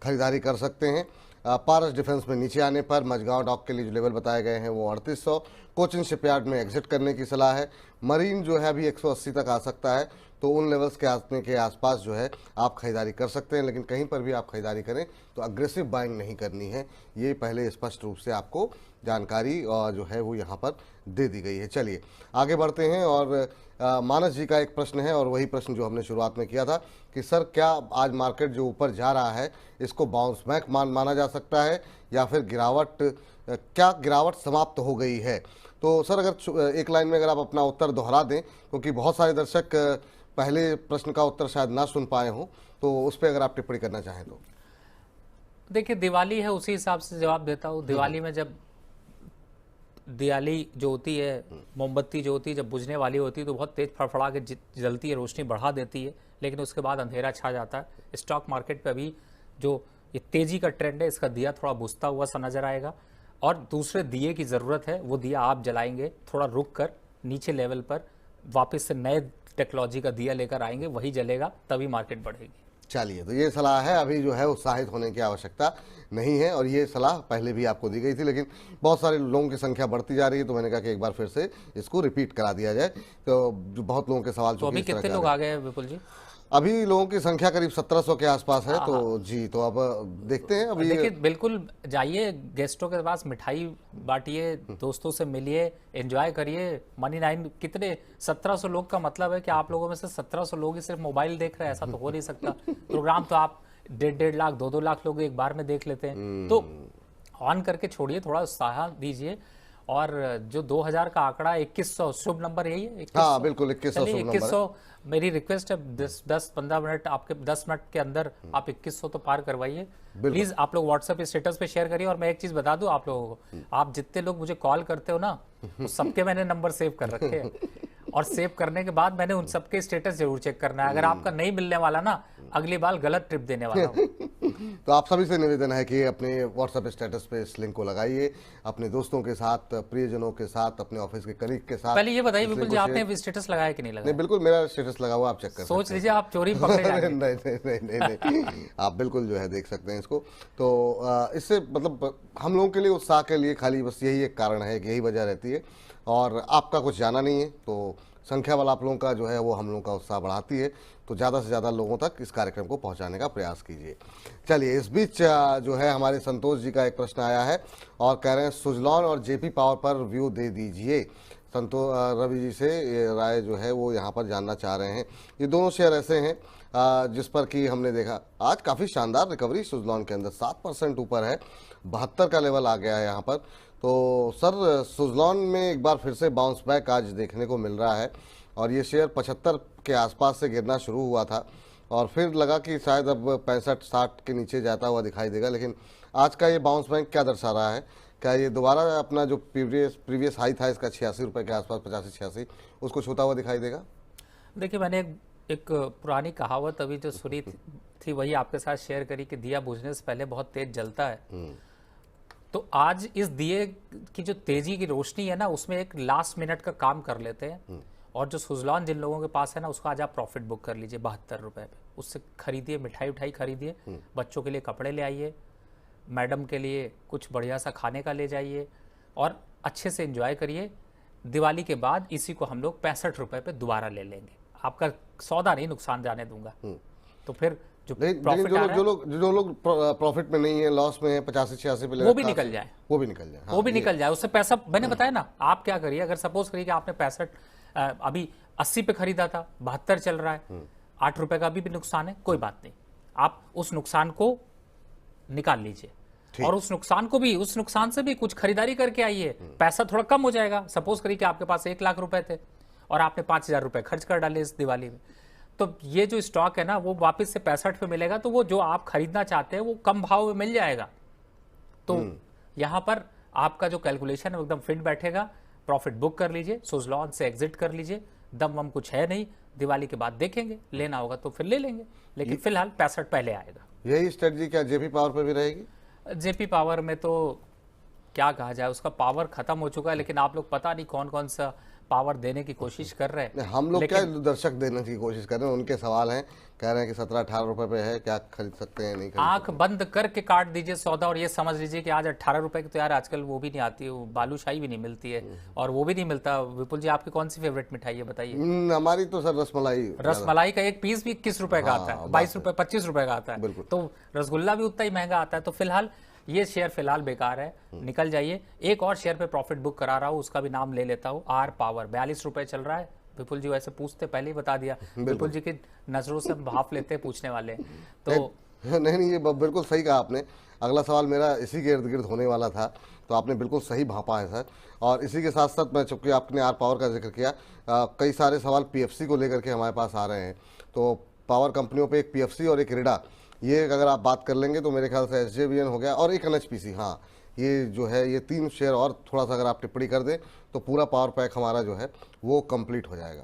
खरीदारी कर सकते हैं। पारस डिफेंस में नीचे आने पर मझगांव डॉक के लिए जो लेवल बताए गए हैं वो 3800, कोचिन शिपयार्ड में एग्जिट करने की सलाह है। मरीन जो है अभी 180 तक आ सकता है, तो उन लेवल्स के आने के आसपास जो है आप खरीदारी कर सकते हैं। लेकिन कहीं पर भी आप खरीदारी करें तो अग्रेसिव बाइंग नहीं करनी है, ये पहले स्पष्ट रूप से आपको जानकारी और जो है वो यहाँ पर दे दी गई है। चलिए आगे बढ़ते हैं और मानस जी का एक प्रश्न है, और वही प्रश्न जो हमने शुरुआत में किया था कि सर क्या आज मार्केट जो ऊपर जा रहा है इसको बाउंस बैक माना जा सकता है या फिर क्या गिरावट समाप्त हो गई है? तो सर अगर एक लाइन में अगर आप अपना उत्तर दोहरा दें, क्योंकि बहुत सारे दर्शक पहले प्रश्न का उत्तर शायद ना सुन पाए हों, तो उस पर अगर आप टिप्पणी करना चाहें तो। देखिए, दिवाली है उसी हिसाब से जवाब देता हूँ। दिवाली में जब दिवाली जो होती है, मोमबत्ती जो होती है, जब बुझने वाली होती है तो बहुत तेज फड़फड़ा के जलती है, रोशनी बढ़ा देती है, लेकिन उसके बाद अंधेरा छा जाता है। स्टॉक मार्केट पे अभी जो ये तेजी का ट्रेंड है, इसका दिया थोड़ा बुझता हुआ सा नजर आएगा। और दूसरे दिए की ज़रूरत है, वो दिया आप जलाएंगे, थोड़ा रुक कर नीचे लेवल पर वापस से नए टेक्नोलॉजी का दिया लेकर आएंगे, वही जलेगा, तभी मार्केट बढ़ेगी। चलिए, तो ये सलाह है, अभी जो है उत्साहित होने की आवश्यकता नहीं है, और ये सलाह पहले भी आपको दी गई थी, लेकिन बहुत सारे लोगों की संख्या बढ़ती जा रही है, तो मैंने कहा कि एक बार फिर से इसको रिपीट करा दिया जाए। तो जो बहुत लोगों के सवाल, तो अभी कितने लोग आ गए हैं विपुल जी? अभी लोगों की संख्या करीब 1700 के आसपास है। तो जी, तो अब देखते हैं। अभी देखिए, बिल्कुल जाइए गेस्टों के पास, मिठाई बांटिए, दोस्तों से मिलिए, एंजॉय करिए। मनी 9 कितने 1700 लोग का मतलब है कि आप लोगों में से 1700 लोग ही सिर्फ मोबाइल देख रहे हैं, ऐसा तो हो नहीं सकता। प्रोग्राम तो आप 1.5 लाख 2-2 लाख लोग एक बार में देख लेते हैं। तो ऑन करके छोड़िए, थोड़ा उत्साह दीजिए। और जो 2000 का आंकड़ा 2100 शुभ नंबर यही है। 2100, हाँ बिल्कुल 2100 शुभ नंबर है। 2100 मेरी रिक्वेस्ट है, 10-15 मिनट आपके 10 मिनट के अंदर आप 2100 तो पार करवाइए प्लीज। आप लोग व्हाट्सएप स्टेटस पे शेयर करिए। और मैं एक चीज बता दूं आप लोगों को, आप जितने लोग मुझे कॉल करते हो ना, वो सबके मैंने नंबर सेव कर रखे हैं। और सेव करने के बाद मैंने उन सबके स्टेटस जरूर चेक करना है। अगर आपका नहीं मिलने वाला ना, अगली बार गलत ट्रिप देने वाला हूं। तो आप सभी से निवेदन है कि अपने व्हाट्सएप स्टेटस पे इस लिंक को लगाइए, अपने दोस्तों के साथ, प्रियजनों के साथ, अपने ऑफिस के कलीग के साथ। पहले ये बताइए इस विपुल लिंक जी, को आपने शेयर- स्टेटस लगाया कि नहीं नहीं, लगाया? बिल्कुल मेरा स्टेटस लगा हुआ, आप चेक कर सकते हैं। सोच लीजिए आप चोरी पकड़े जाएंगे। नहीं नहीं नहीं नहीं नहीं आप बिल्कुल जो है देख सकते हैं इसको। तो इससे मतलब हम लोगों के लिए उत्साह के लिए खाली बस यही एक कारण है कि यही वजह रहती है, और आपका कुछ जाना नहीं है, तो संख्या वाला आप लोगों का जो है वो हम लोगों का उत्साह बढ़ाती है। तो ज़्यादा से ज़्यादा लोगों तक इस कार्यक्रम को पहुंचाने का प्रयास कीजिए। चलिए, इस बीच जो है हमारे संतोष जी का एक प्रश्न आया है और कह रहे हैं सुजलॉन और जेपी पावर पर व्यू दे दीजिए। रवि जी से ये राय जो है वो यहाँ पर जानना चाह रहे हैं। ये दोनों शेयर ऐसे हैं जिस पर कि हमने देखा आज काफ़ी शानदार रिकवरी सुजलॉन के अंदर 7% ऊपर है, 72 का लेवल आ गया है यहाँ पर। तो सर सुजलॉन में एक बार फिर से बाउंस बैक आज देखने को मिल रहा है, और ये शेयर 75 के आसपास से गिरना शुरू हुआ था और फिर लगा कि शायद अब 65-60 के नीचे जाता हुआ दिखाई देगा, लेकिन आज का ये बाउंस बैक क्या दर्शा रहा है? क्या ये दोबारा अपना जो प्रीवियस हाई था इसका 86 रुपये के आसपास, 85-86, उसको छूता हुआ दिखाई देगा? देखिए, मैंने एक पुरानी कहावत अभी जो सुनी थी वही आपके साथ शेयर करी कि दिया बुझने से पहले बहुत तेज जलता है। तो आज इस दिए की जो तेजी की रोशनी है ना, उसमें एक लास्ट मिनट का काम कर लेते हैं, और जो सुजलॉन जिन लोगों के पास है ना, उसका आज आप प्रॉफिट बुक कर लीजिए 72 रुपये पे। उससे खरीदिए, मिठाई उठाई खरीदिए, बच्चों के लिए कपड़े ले आइए, मैडम के लिए कुछ बढ़िया सा खाने का ले जाइए, और अच्छे से एंजॉय करिए। दिवाली के बाद इसी को हम लोग 65 रुपये पे दोबारा ले लेंगे। आपका सौदा नहीं नुकसान जाने दूंगा। तो फिर जो लेकिन प्रॉफिट आ रहा है जो लोग प्रॉफिट में नहीं है, लॉस में है, 85-86 पे ले वो भी रखा है, निकल जाए, वो भी निकल जाए। हाँ, वो भी निकल जाए, उससे पैसा। मैंने बताया ना, आप क्या करिए, अगर सपोज करिए कि आपने 65 अभी 80 पे खरीदा था, 72 चल रहा है, 8 रुपए का भी नुकसान है, कोई बात नहीं, आप उस नुकसान को निकाल लीजिए, और उस नुकसान से भी कुछ खरीदारी करके आइए, पैसा थोड़ा कम हो जाएगा। सपोज करिए कि आपके पास 1 लाख रुपए थे और आपने 5,000 रुपए खर्च कर डाले इस दिवाली में, तो ये जो स्टॉक है ना वो वापस से 65 पे मिलेगा, तो वो जो आप खरीदना चाहते हैं वो कम भाव में मिल जाएगा। तो यहां पर आपका जो कैलकुलेशन है वो एकदम फिट बैठेगा। प्रॉफिट बुक कर लीजिए, सुजलॉन से एग्जिट कर लीजिए, दम वम कुछ है नहीं, दिवाली के बाद देखेंगे, लेना होगा तो फिर ले लेंगे, लेकिन फिलहाल 65 पहले आएगा। यही स्ट्रेटजी क्या जेपी पावर पे भी रहेगी? जेपी पावर में तो क्या कहा जाए, उसका पावर खत्म हो चुका है, लेकिन आप लोग पता नहीं कौन कौन सा पावर देने की कोशिश कर रहे हैं। हम लोग क्या दर्शक देने की कोशिश कर रहे हैं, उनके सवाल हैं, कह रहे हैं कि 17-18 रुपए पे है, क्या खरीद सकते हैं, नहीं खरीद आंख बंद करके काट दीजिए सौदा, और ये समझ लीजिए कि आज 18 रुपए की तो यार आजकल वो भी नहीं आती है, बालूशाही भी नहीं मिलती है, और वो भी नहीं मिलता। विपुल जी, आपकी कौन सी फेवरेट मिठाई है बताइए? हमारी तो सर रसमलाई का एक पीस भी 21 रुपए का आता है, 22 रुपए 25 रुपए का आता है, तो रसगुल्ला भी उतना ही महंगा आता है। तो फिलहाल ये शेयर फिलहाल बेकार है, निकल जाइए। एक और शेयर पे प्रॉफिट बुक करा रहा हूँ, उसका भी नाम ले लेता हूँ, आर पावर, 42 रुपए चल रहा है। विपुल जी वैसे पूछते पहले ही बता दिया, विपुल जी की नजरों से हम भाप लेते हैं पूछने वाले, तो नहीं, ये बिल्कुल सही कहा आपने। अगला सवाल मेरा इसी के इर्द गिर्द होने वाला था, तो आपने बिल्कुल सही भापा है सर। और इसी के साथ साथ मैं, चूंकि आपने आर पावर का जिक्र किया, कई सारे सवाल पीएफसी को लेकर के हमारे पास आ रहे हैं। तो पावर कंपनियों पे एक पीएफसी और एक रिडा, ये अगर आप बात कर लेंगे तो मेरे ख्याल से एसजेवीएन हो गया, और एक एनएचपीसी, हाँ ये जो है ये 3 शेयर और थोड़ा सा अगर आप टिप्पणी कर दें तो पूरा पावर पैक हमारा जो है वो कंप्लीट हो जाएगा।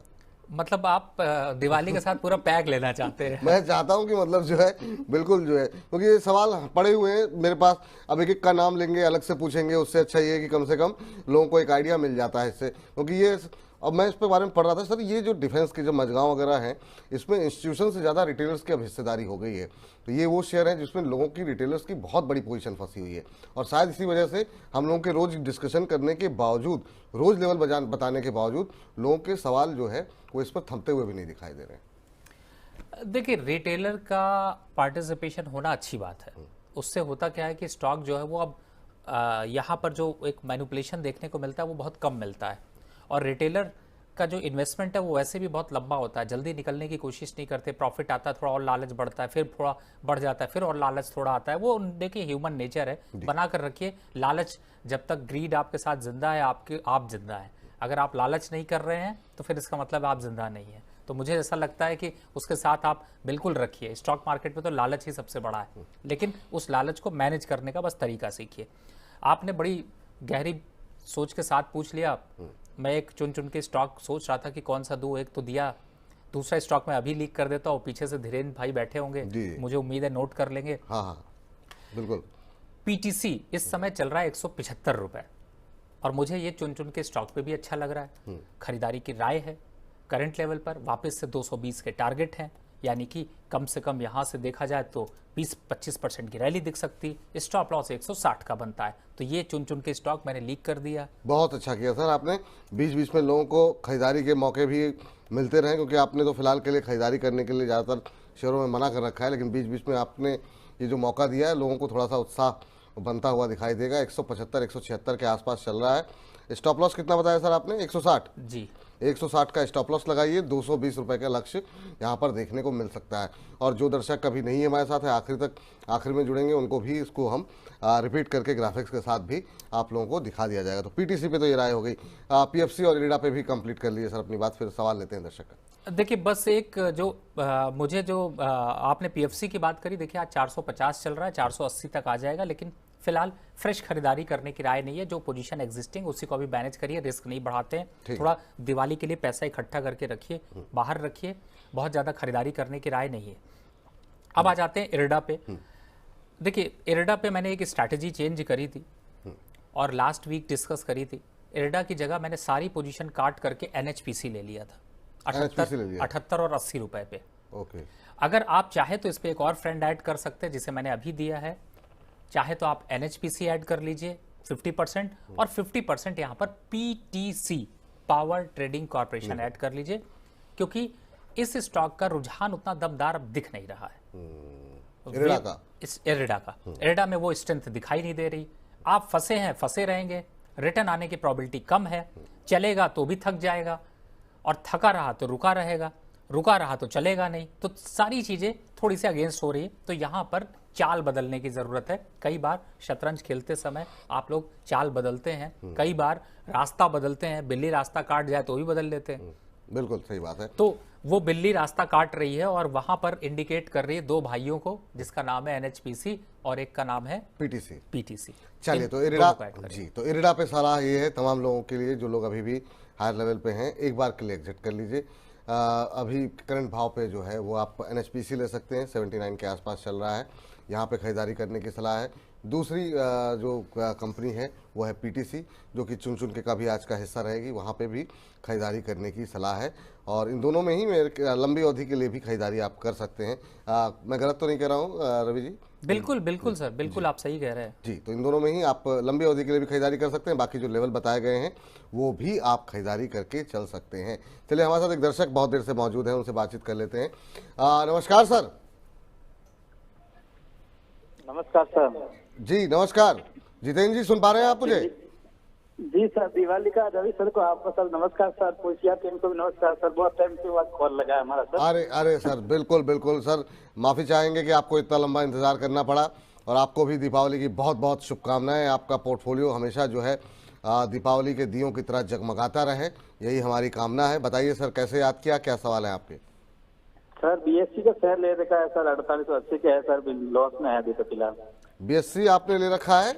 मतलब आप दिवाली के साथ पूरा पैक लेना चाहते हैं? मैं चाहता हूं कि मतलब जो है बिल्कुल जो है, क्योंकि ये सवाल पड़े हुए हैं मेरे पास, अब एक एक का नाम लेंगे, अलग से पूछेंगे, उससे अच्छा ये है कि कम से कम लोगों को एक आइडिया मिल जाता है इससे। क्योंकि ये, अब मैं इस पे बारे में पढ़ रहा था सर, ये जो डिफेंस के जो मजगांव वगैरह हैं, इसमें इंस्टीट्यूशन से ज़्यादा रिटेलर्स की अब हिस्सेदारी हो गई है। तो ये वो शेयर है जिसमें लोगों की, रिटेलर्स की बहुत बड़ी पोजीशन फंसी हुई है, और शायद इसी वजह से हम लोगों के रोज डिस्कशन करने के बावजूद, रोज लेवल बताने के बावजूद, लोगों के सवाल जो है वो इस पर थमते हुए भी नहीं दिखाई दे रहे हैं। देखिए, रिटेलर का पार्टिसिपेशन होना अच्छी बात है। उससे होता क्या है कि स्टॉक जो है वो अब यहाँ पर जो एक मैनिपुलेशन देखने को मिलता है वो बहुत कम मिलता है, और रिटेलर का जो इन्वेस्टमेंट है वो वैसे भी बहुत लंबा होता है, जल्दी निकलने की कोशिश नहीं करते। प्रॉफिट आता है, थोड़ा और लालच बढ़ता है, फिर थोड़ा बढ़ जाता है, फिर और लालच थोड़ा आता है। वो देखिए ह्यूमन नेचर है, बना कर रखिए लालच। जब तक ग्रीड आपके साथ जिंदा है, आप जिंदा है। अगर आप लालच नहीं कर रहे हैं तो फिर इसका मतलब आप जिंदा नहीं है। तो मुझे ऐसा लगता है कि उसके साथ आप बिल्कुल रखिए। स्टॉक मार्केट में तो लालच ही सबसे बड़ा है, लेकिन उस लालच को मैनेज करने का बस तरीका सीखिए। आपने बड़ी गहरी सोच के साथ पूछ लिया। मैं एक चुन चुन के स्टॉक सोच रहा था कि कौन सा दूं, एक तो दिया दूसरा स्टॉक मैं अभी लीक कर देता हूँ, पीछे से धीरेन्द्र भाई बैठे होंगे, जी। मुझे उम्मीद है नोट कर लेंगे। हाँ हाँ बिल्कुल। पीटीसी इस समय चल रहा है 175 रुपए, और मुझे ये चुन चुन के स्टॉक पे भी अच्छा लग रहा है। खरीदारी की राय है। करंट लेवल पर वापस से 220 के टारगेट हैं, यानी कि कम से कम यहाँ से देखा जाए तो 20-25% की रैली दिख सकती। स्टॉप लॉस 160 का बनता है। तो ये चुन चुन के स्टॉक मैंने लीक कर दिया। बहुत अच्छा किया सर आपने, बीच बीच में लोगों को खरीदारी के मौके भी मिलते रहे, क्योंकि आपने तो फिलहाल के लिए खरीदारी करने के लिए ज़्यादातर शेयरों में मना कर रखा है, लेकिन बीच बीच में आपने ये जो मौका दिया है, लोगों को थोड़ा सा उत्साह बनता हुआ दिखाई देगा। 175-176 के आसपास चल रहा है। स्टॉप लॉस कितना बताया सर आपने? 160 जी, 160 का स्टॉप लॉस लगाइए। 220 रुपए का लक्ष्य यहाँ पर देखने को मिल सकता है। और जो दर्शक कभी नहीं हमारे साथ है, आखिर में जुड़ेंगे, उनको भी इसको हम रिपीट करके ग्राफिक्स के साथ भी आप लोगों को दिखा दिया जाएगा। तो पीटीसी पे तो ये राय हो गई, पीएफसी और इरिडा पे भी कंप्लीट कर लीजिए सर अपनी बात, फिर सवाल लेते हैं दर्शक का। देखिए बस एक जो मुझे जो आपने पीएफसी की बात करी, देखिए आज 450 चल रहा है, 480 तक आ जाएगा, लेकिन फिलहाल फ्रेश खरीदारी करने की राय नहीं है। जो पोजीशन एग्जिस्टिंग उसी को अभी मैनेज करिए, रिस्क नहीं बढ़ाते हैं। थोड़ा दिवाली के लिए पैसा इकट्ठा करके रखिए, बाहर रखिए, बहुत ज़्यादा खरीदारी करने की राय नहीं है। अब आ जाते हैं इरिडा पे। देखिए इरिडा पे मैंने एक स्ट्रैटेजी चेंज करी थी और लास्ट वीक डिस्कस करी थी। इरिडा की जगह मैंने सारी पोजीशन काट करके एनएचपीसी ले लिया था, 78 और 80 रुपए पे। ओके, अगर आप चाहे तो इस पे एक और फ्रेंड ऐड कर सकते हैं, जिसे मैंने अभी दिया है। चाहे तो आप एनएचपीसी ऐड कर लीजिए 50%, और 50% यहाँ पर PTC, power trading corporation add कर लीजिए, क्योंकि इस स्टॉक का रुझान उतना दमदार अब दिख नहीं रहा है। इरिडा का, इस इरिडा में वो स्ट्रेंथ दिखाई नहीं दे रही। आप फंसे हैं, फंसे रहेंगे, रिटर्न आने की प्रोबेबिलिटी कम है। चलेगा तो भी थक जाएगा, और थका रहा तो रुका रहेगा, रुका रहा तो चलेगा नहीं। तो सारी चीजें थोड़ी सी अगेंस्ट हो रही है। तो यहाँ पर चाल बदलने की जरूरत है। कई बार शतरंज खेलते समय आप लोग चाल बदलते हैं, कई बार रास्ता बदलते हैं। बिल्ली रास्ता काट जाए तो भी बदल लेते हैं। बिल्कुल सही बात है। तो वो बिल्ली रास्ता काट रही है और वहां पर इंडिकेट कर रही है दो भाइयों को, जिसका नाम है एनएचपीसी और एक का नाम है पीटीसी। चलिए, तो इरिडा जी, तो इरिडा पे सलाह ये है तमाम लोगों के लिए जो लोग अभी भी हायर लेवल पे हैं, एक बार के लिए एग्जिट कर लीजिए। अभी करंट भाव पे जो है वो आप एनएचपीसी ले सकते हैं, 79 के आसपास चल रहा है, यहाँ पे खरीदारी करने की सलाह है। दूसरी जो कंपनी है वो है पीटीसी, जो कि चुन चुन के का भी आज का हिस्सा रहेगी, वहाँ पे भी खरीदारी करने की सलाह है। और इन दोनों में ही मेरे लंबी अवधि के लिए भी खरीदारी आप कर सकते हैं। मैं गलत तो नहीं कह रहा हूँ रवि जी? बिल्कुल बिल्कुल सर, बिल्कुल आप सही कह रहे हैं जी। तो इन दोनों में ही आप लंबी अवधि के लिए भी खरीदारी कर सकते हैं। बाकी जो लेवल बताए गए हैं वो भी आप खरीदारी करके चल सकते हैं। चलिए, हमारे साथ एक दर्शक बहुत देर से मौजूद हैं, उनसे बातचीत कर लेते हैं। नमस्कार सर। नमस्कार सर। जी नमस्कार, जितेंद्र जी सुन पा रहे हैं आप मुझे? जी सर, दिवाली का रवि सर को आपको सर नमस्कार सर, पोशिया टीम को भी नमस्कार सर। बहुत टाइम के बाद कॉल लगा है हमारा सर। अरे सर, बिल्कुल बिल्कुल सर, माफ़ी चाहेंगे कि आपको इतना लंबा इंतज़ार करना पड़ा। और आपको भी दीपावली की बहुत बहुत शुभकामनाएं। आपका पोर्टफोलियो हमेशा जो है दीपावली के दियों की तरह जगमगाता रहे, यही हमारी कामना है। बताइए सर, कैसे याद किया, क्या सवाल है आपके? सर बीएससी का शेयर ले रखा है सर, 4880 के है सर, लॉस में है अभी तो फिलहाल। बीएससी आपने ले रखा है?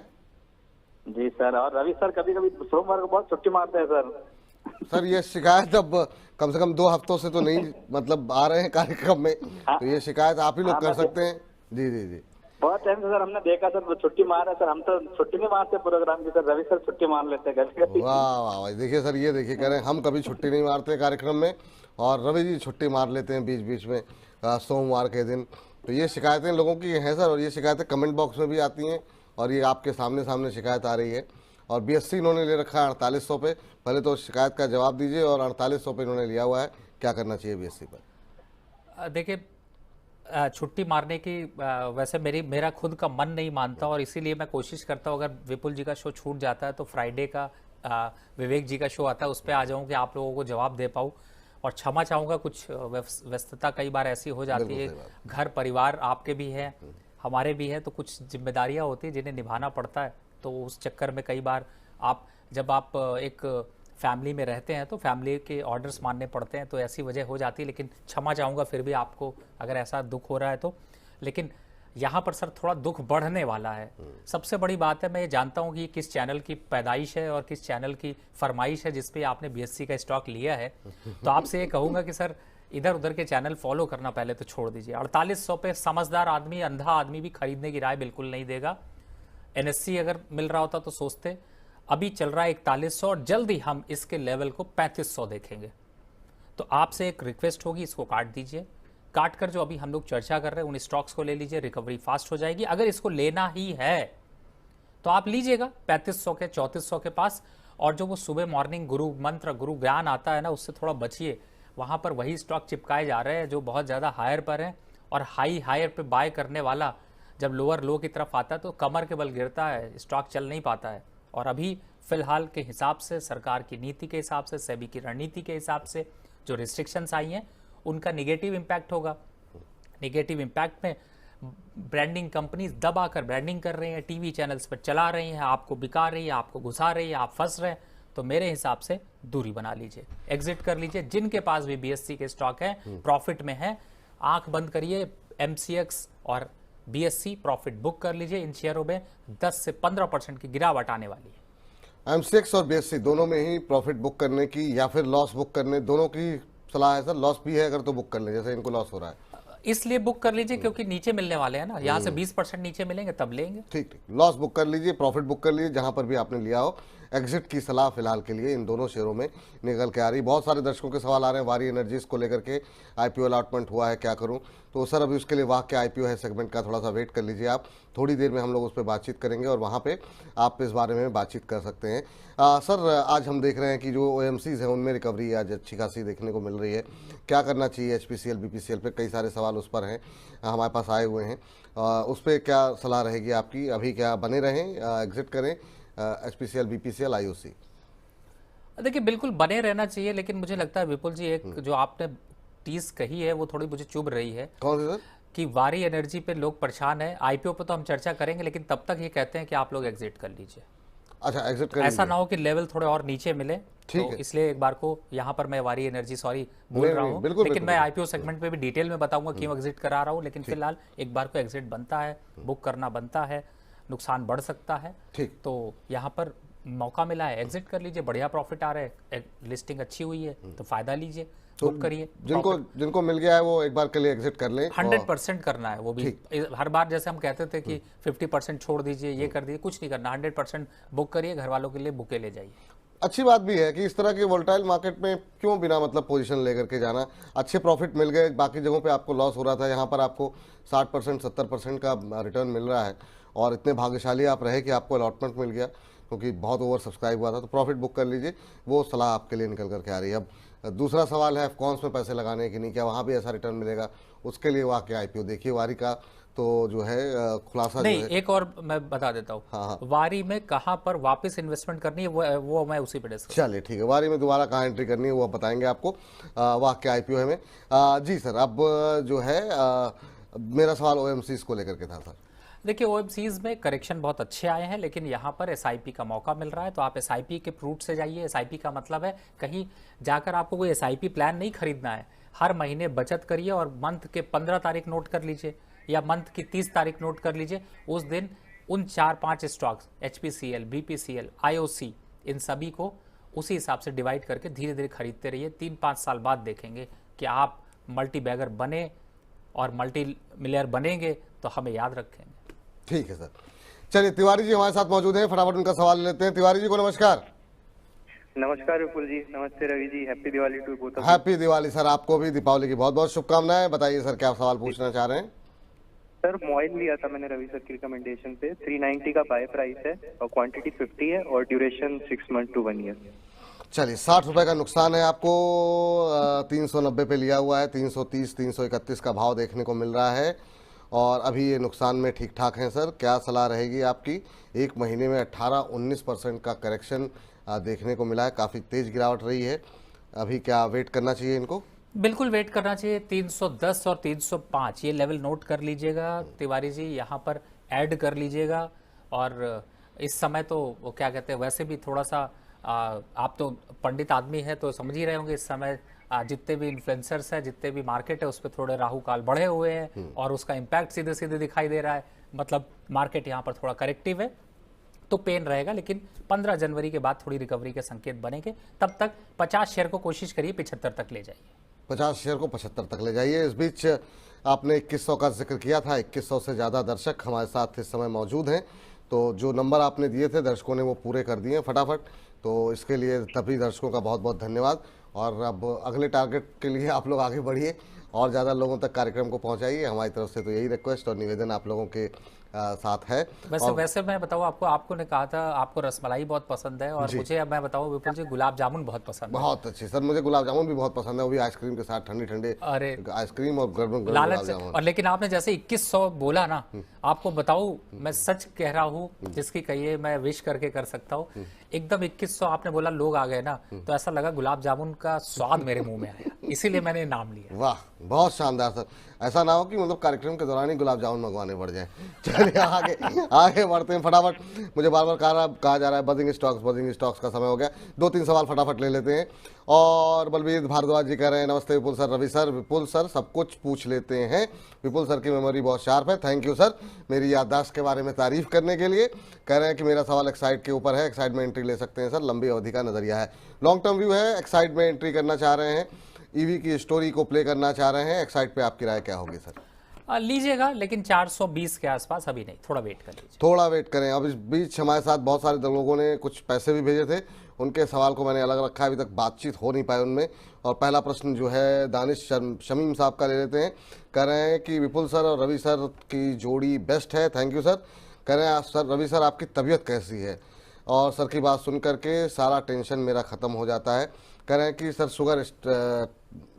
जी सर। और रवि सर कभी कभी सोमवार को बहुत छुट्टी मारते हैं सर। सर ये शिकायत अब कम से कम 2 हफ्तों से तो नहीं मतलब आ रहे हैं कार्यक्रम में, तो ये शिकायत आप ही लोग कर सकते हैं। जी जी जी, बहुत टाइम से सर हमने देखा सर, वो छुट्टी मार रहे सर। हम तो छुट्टी नहीं मारते प्रोग्राम की सर, रवि सर छुट्टी मार लेते हैं घर। वाह वाह वाह, देखिए सर, ये देखिए, कह रहे हैं हम कभी छुट्टी नहीं मारते कार्यक्रम में, और रवि जी छुट्टी मार लेते हैं बीच बीच में सोमवार के दिन। तो ये शिकायतें लोगों की हैं सर, और ये शिकायतें कमेंट बॉक्स में भी आती हैं, और ये आपके सामने शिकायत आ रही है। और बीएससी इन्होंने ले रखा है 4800 पे। पहले तो शिकायत का जवाब दीजिए, और 4800 पे इन्होंने लिया हुआ है, क्या करना चाहिए बीएससी पर? देखिए छुट्टी मारने की वैसे मेरा खुद का मन नहीं मानता, और इसीलिए मैं कोशिश करता हूँ अगर विपुल जी का शो छूट जाता है तो फ्राइडे का विवेक जी का शो आता है, उस पर आ जाऊँ कि आप लोगों को जवाब दे पाऊँ। और क्षमा चाहूँगा, कुछ व्यस्तता कई बार ऐसी हो जाती है, घर परिवार आपके भी है, हमारे भी है, तो कुछ जिम्मेदारियाँ होती हैं जिन्हें निभाना पड़ता है। तो उस चक्कर में कई बार जब आप एक फैमिली में रहते हैं तो फैमिली के ऑर्डर्स मानने पड़ते हैं, तो ऐसी वजह हो जाती है। लेकिन क्षमा चाहूँगा फिर भी आपको अगर ऐसा दुख हो रहा है तो। लेकिन यहाँ पर सर थोड़ा दुख बढ़ने वाला है। सबसे बड़ी बात है, मैं ये जानता हूँ कि किस चैनल की पैदाइश है और किस चैनल की फरमाइश है जिस पे आपने बीएससी का स्टॉक लिया है। तो आपसे ये कहूँगा कि सर इधर उधर के चैनल फॉलो करना पहले तो छोड़ दीजिए। 4800 पे समझदार आदमी, अंधा आदमी भी खरीदने की राय बिल्कुल नहीं देगा। एनएससी अगर मिल रहा होता तो सोचते। अभी चल रहा है 4100 और जल्दी हम इसके लेवल को 3500 देखेंगे। तो आपसे एक रिक्वेस्ट होगी, इसको काट दीजिए। काट कर जो अभी हम लोग चर्चा कर रहे हैं उन स्टॉक्स को ले लीजिए, रिकवरी फास्ट हो जाएगी। अगर इसको लेना ही है तो आप लीजिएगा 3500 के 3400 के पास। और जो वो सुबह मॉर्निंग गुरु मंत्र गुरु ज्ञान आता है ना, उससे थोड़ा बचिए। वहां पर वही स्टॉक चिपकाए जा रहे हैं जो बहुत ज़्यादा हायर पर हैं, और हायर पे बाय करने वाला जब लोअर लो की तरफ आता है तो कमर के बल गिरता है, स्टॉक चल नहीं पाता है। और अभी फिलहाल के हिसाब से, सरकार की नीति के हिसाब से, सेबी की रणनीति के हिसाब से जो रिस्ट्रिक्शंस आई हैं उनका निगेटिव इम्पैक्ट होगा। निगेटिव इम्पैक्ट में ब्रांडिंग कंपनीज दबाकर ब्रांडिंग कर रही हैं, टीवी चैनल्स पर चला रही हैं, आपको बिका रही है, आपको घुसा रही है, आप फंस रहे हैं। तो मेरे हिसाब से दूरी बना लीजिए, एग्जिट कर लीजिए। जिनके पास भी बीएससी के स्टॉक है, प्रॉफिट में है, आंख बंद करिए। एमसीएक्स और बीएससी प्रॉफिट बुक कर लीजिए। इन शेयरों में 10 से 15% की गिरावट आने वाली है। एमसीएक्स और बीएससी दोनों में ही प्रॉफिट बुक करने की या फिर लॉस बुक करने, दोनों की सलाह है सर? लॉस भी है अगर तो बुक कर लें, जैसे इनको लॉस हो रहा है इसलिए बुक कर लीजिए क्योंकि नीचे मिलने वाले हैं ना, यहाँ से 20% नीचे मिलेंगे तब लेंगे। ठीक ठीक, लॉस बुक कर लीजिए, प्रॉफिट बुक कर लीजिए जहां पर भी आपने लिया हो। एग्जिट की सलाह फिलहाल के लिए इन दोनों शेयरों में निकल के आ रही। बहुत सारे दर्शकों के सवाल आ रहे हैं वारी एनर्जीज को लेकर के, आईपीओ अलॉटमेंट हुआ है, क्या करूं? तो सर अभी उसके लिए वाह के आईपीओ है सेगमेंट का, थोड़ा सा वेट कर लीजिए आप, थोड़ी देर में हम लोग उस पर बातचीत करेंगे और वहाँ पे आप इस बारे में बातचीत कर सकते हैं। सर आज हम देख रहे हैं कि जो ओएमसीज हैं उनमें रिकवरी आज अच्छी खासी देखने को मिल रही है। क्या करना चाहिए एचपीसीएल बीपीसीएल पे? कई सारे सवाल उस पर हैं, हमारे पास आए हुए हैं। उस पर क्या सलाह रहेगी आपकी? अभी क्या बने रहें, एग्जिट करें एचपीसीएल बीपीसीएल आईओसी? देखिए बिल्कुल बने रहना चाहिए, लेकिन मुझे लगता है विपुल जी एक जो आपने टीज कही है वो थोड़ी मुझे चुभ रही है। कौन सी सर? कि वारी एनर्जी पे लोग परेशान है, आईपीओ पे तो हम चर्चा करेंगे, लेकिन तब तक ये कहते हैं कि आप लोग एग्जिट कर लीजिए। अच्छा, एग्जिट कर ऐसा ना हो कि लेवल थोड़े और नीचे मिले। ठीक तो है। इसलिए एक बार को यहाँ पर मैं वारी एनर्जी सॉरी बोल नहीं, रहा नहीं, हूँ, बिल्कुल, लेकिन बिल्कुल, मैं आईपीओ सेगमेंट पे भी डिटेल में बताऊंगा क्यों एग्जिट करा रहा हूँ। लेकिन फिलहाल एक बार को एग्जिट बनता है, बुक करना बनता है, नुकसान बढ़ सकता है। ठीक। तो यहाँ पर मौका मिला है, एग्जिट कर लीजिए, बढ़िया प्रॉफिट आ रहा है, लिस्टिंग अच्छी हुई है तो फायदा लीजिए, बुक करिए। जिनको मिल गया है वो एक बार के लिए एग्जिट कर लें। 100% करना है वो भी। हर बार जैसे हम कहते थे कि 50% छोड़ दीजिए, ये कर दीजिए, कुछ नहीं करना, 100% बुक करिए, घर वालों के लिए बुके ले जाइए। अच्छी बात भी है कि इस तरह के वोलेटाइल मार्केट में क्यों बिना मतलब पोजीशन लेकर के जाना। अच्छे प्रॉफिट मिल गए, बाकी जगहों पे आपको लॉस हो रहा था, यहाँ पर आपको 60% 70% का रिटर्न मिल रहा है और इतने भाग्यशाली आप रहे कि आपको अलॉटमेंट मिल गया क्योंकि बहुत ओवर सब्सक्राइब हुआ था। तो प्रॉफिट बुक कर लीजिए, वो सलाह आपके लिए निकल करके आ रही है। अब दूसरा सवाल है एफकॉन्स में पैसे लगाने की नहीं, क्या वहाँ भी ऐसा रिटर्न मिलेगा? उसके लिए वाह के आईपीओ देखिए, वारी का तो जो है खुलासा नहीं, जो है। एक और मैं बता देता हूँ। हाँ। वारी में कहाँ पर वापस इन्वेस्टमेंट करनी है वो मैं उसी पे डिस्कस। चलिए ठीक है, वारी में दोबारा कहाँ एंट्री करनी है वो बताएंगे आपको वाह के आईपीओ है में। जी सर, अब जो है मेरा सवाल ओएमसीज को लेकर के था सर। देखिए ओएमसीज में करेक्शन बहुत अच्छे आए हैं, लेकिन यहाँ पर एसआईपी का मौका मिल रहा है, तो आप एसआईपी के रूट से जाइए। एसआईपी का मतलब है कहीं जाकर आपको कोई एसआईपी प्लान नहीं खरीदना है, हर महीने बचत करिए और मंथ के 15 तारीख नोट कर लीजिए या मंथ की 30 तारीख नोट कर लीजिए। उस दिन उन 4-5 स्टॉक्स एचपीसीएल, बीपीसीएल, आईओसी, इन सभी को उसी हिसाब से डिवाइड करके धीरे धीरे खरीदते रहिए। 3-5 साल बाद देखेंगे कि आप मल्टी बैगर बने और मल्टी मिलियर बनेंगे तो हमें याद रखेंगे। ठीक है सर। चलिए तिवारी जी हमारे साथ मौजूद हैं, फटाफट उनका सवाल लेते हैं। तिवारी जी को नमस्कार। नमस्कार विपुल जी। नमस्ते Ravi ji. Happy Diwali to both. Happy Diwali sir, आपको भी दीपावली की बहुत बहुत शुभकामनाएं। बताइए सर क्या सवाल पूछना चाह रहे हैं? सर मॉइल लिया था मैंने रवि सर की रिकमेंडेशन पे, 390 का बाय प्राइस है और क्वांटिटी 50 है और ड्यूरेशन 6 मंथ टू 1 ईयर। चलिए 60 रुपए का नुकसान है आपको, 390 पे लिया हुआ है, 330 331 का भाव देखने को मिल रहा है और अभी ये नुकसान में ठीक ठाक हैं सर। क्या सलाह रहेगी आपकी? एक महीने में 18-19% का करेक्शन देखने को मिला है, काफ़ी तेज गिरावट रही है। अभी क्या वेट करना चाहिए इनको? बिल्कुल वेट करना चाहिए। 310 और 305 ये लेवल नोट कर लीजिएगा तिवारी जी, यहाँ पर ऐड कर लीजिएगा। और इस समय तो वो क्या कहते हैं, वैसे भी थोड़ा सा आप तो पंडित आदमी है तो समझ ही रहे होंगे, इस समय जितने भी इन्फ्लुएंसर्स हैं, जितने भी मार्केट है उस पर थोड़े राहु काल बढ़े हुए हैं और उसका इम्पैक्ट सीधे सीधे दिखाई दे रहा है। मतलब मार्केट यहाँ पर थोड़ा करेक्टिव है तो पेन रहेगा, लेकिन 15 जनवरी के बाद थोड़ी रिकवरी के संकेत बनेंगे। तब तक 50 शेयर को कोशिश करिए 75 तक ले जाइए। 50 शेयर को 75 तक ले जाइए। इस बीच आपने 2100 का जिक्र किया था, 2100 से ज़्यादा दर्शक हमारे साथ इस समय मौजूद हैं, तो जो नंबर आपने दिए थे दर्शकों ने वो पूरे कर दिए फटाफट, तो इसके लिए तभी दर्शकों का बहुत बहुत धन्यवाद। और अब अगले टारगेट के लिए आप लोग आगे बढ़िए और ज़्यादा लोगों तक कार्यक्रम को पहुंचाइए। हमारी तरफ से तो यही रिक्वेस्ट और निवेदन आप लोगों के साथ है। वैसे मैं बताऊँ आपको, आपको ने कहा था आपको रसमलाई बहुत पसंद है, और मुझे, अब मैं बताऊँ विपुल जी, गुलाब जामुन बहुत पसंद है। बहुत अच्छी सर, मुझे गुलाब जामुन भी बहुत पसंद है, वो भी आइसक्रीम के साथ, ठंडी ठंडे अरे आइसक्रीम और गर्म गर्म गुलाब लालच। जामुन। और लेकिन आपने जैसे 2100 बोला ना, आपको बताऊं मैं सच कह रहा हूँ, जिसकी कहिए मैं विश करके कर सकता हूँ, एकदम 2100 आपने बोला लोग आ गए ना, तो ऐसा लगा गुलाब जामुन का स्वाद मेरे मुंह में आया, इसीलिए मैंने नाम लिया। वाह, बहुत शानदार सर। ऐसा ना हो कि मतलब कार्यक्रम के दौरान ही गुलाब जामुन मंगवाने पड़ जाए। चलिए आगे बढ़ते हैं फटाफट। मुझे बार बार कहा जा रहा है बजिंग स्टॉक्स का समय हो गया। 2-3 सवाल फटाफट ले लेते हैं। और बलबीर भारद्वाज जी कह रहे हैं नमस्ते विपुल सर, रवि सर। विपुल सर सब कुछ पूछ लेते हैं, विपुल सर की मेमोरी बहुत शार्प है। थैंक यू सर मेरी याददाश्त के बारे में तारीफ करने के लिए। कह रहे हैं कि मेरा सवाल एक्साइड के ऊपर है, एक्साइड में एंट्री ले सकते हैं सर, लंबी अवधि का नजरिया है, लॉन्ग टर्म व्यू है, एक्साइड में एंट्री करना चाह रहे हैं, ईवी की स्टोरी को प्ले करना चाह रहे हैं, एक्साइड पे आपकी राय क्या होगी सर? लीजिएगा, लेकिन 420 के आसपास अभी नहीं, थोड़ा वेट कर लीजिए। थोड़ा वेट करें। अब इस बीच हमारे साथ बहुत सारे लोगों ने कुछ पैसे भी भेजे थे, उनके सवाल को मैंने अलग रखा है, अभी तक बातचीत हो नहीं पाई उनमें। और पहला प्रश्न जो है दानिश शमीम साहब का ले लेते हैं। कह रहे हैं कि विपुल सर और रवि सर की जोड़ी बेस्ट है। Thank you sir. कह रहे हैं सर रवि सर आपकी तबीयत कैसी है, और सर की बात सुन करके सारा टेंशन मेरा ख़त्म हो जाता है। कह रहे हैं कि सर शुगर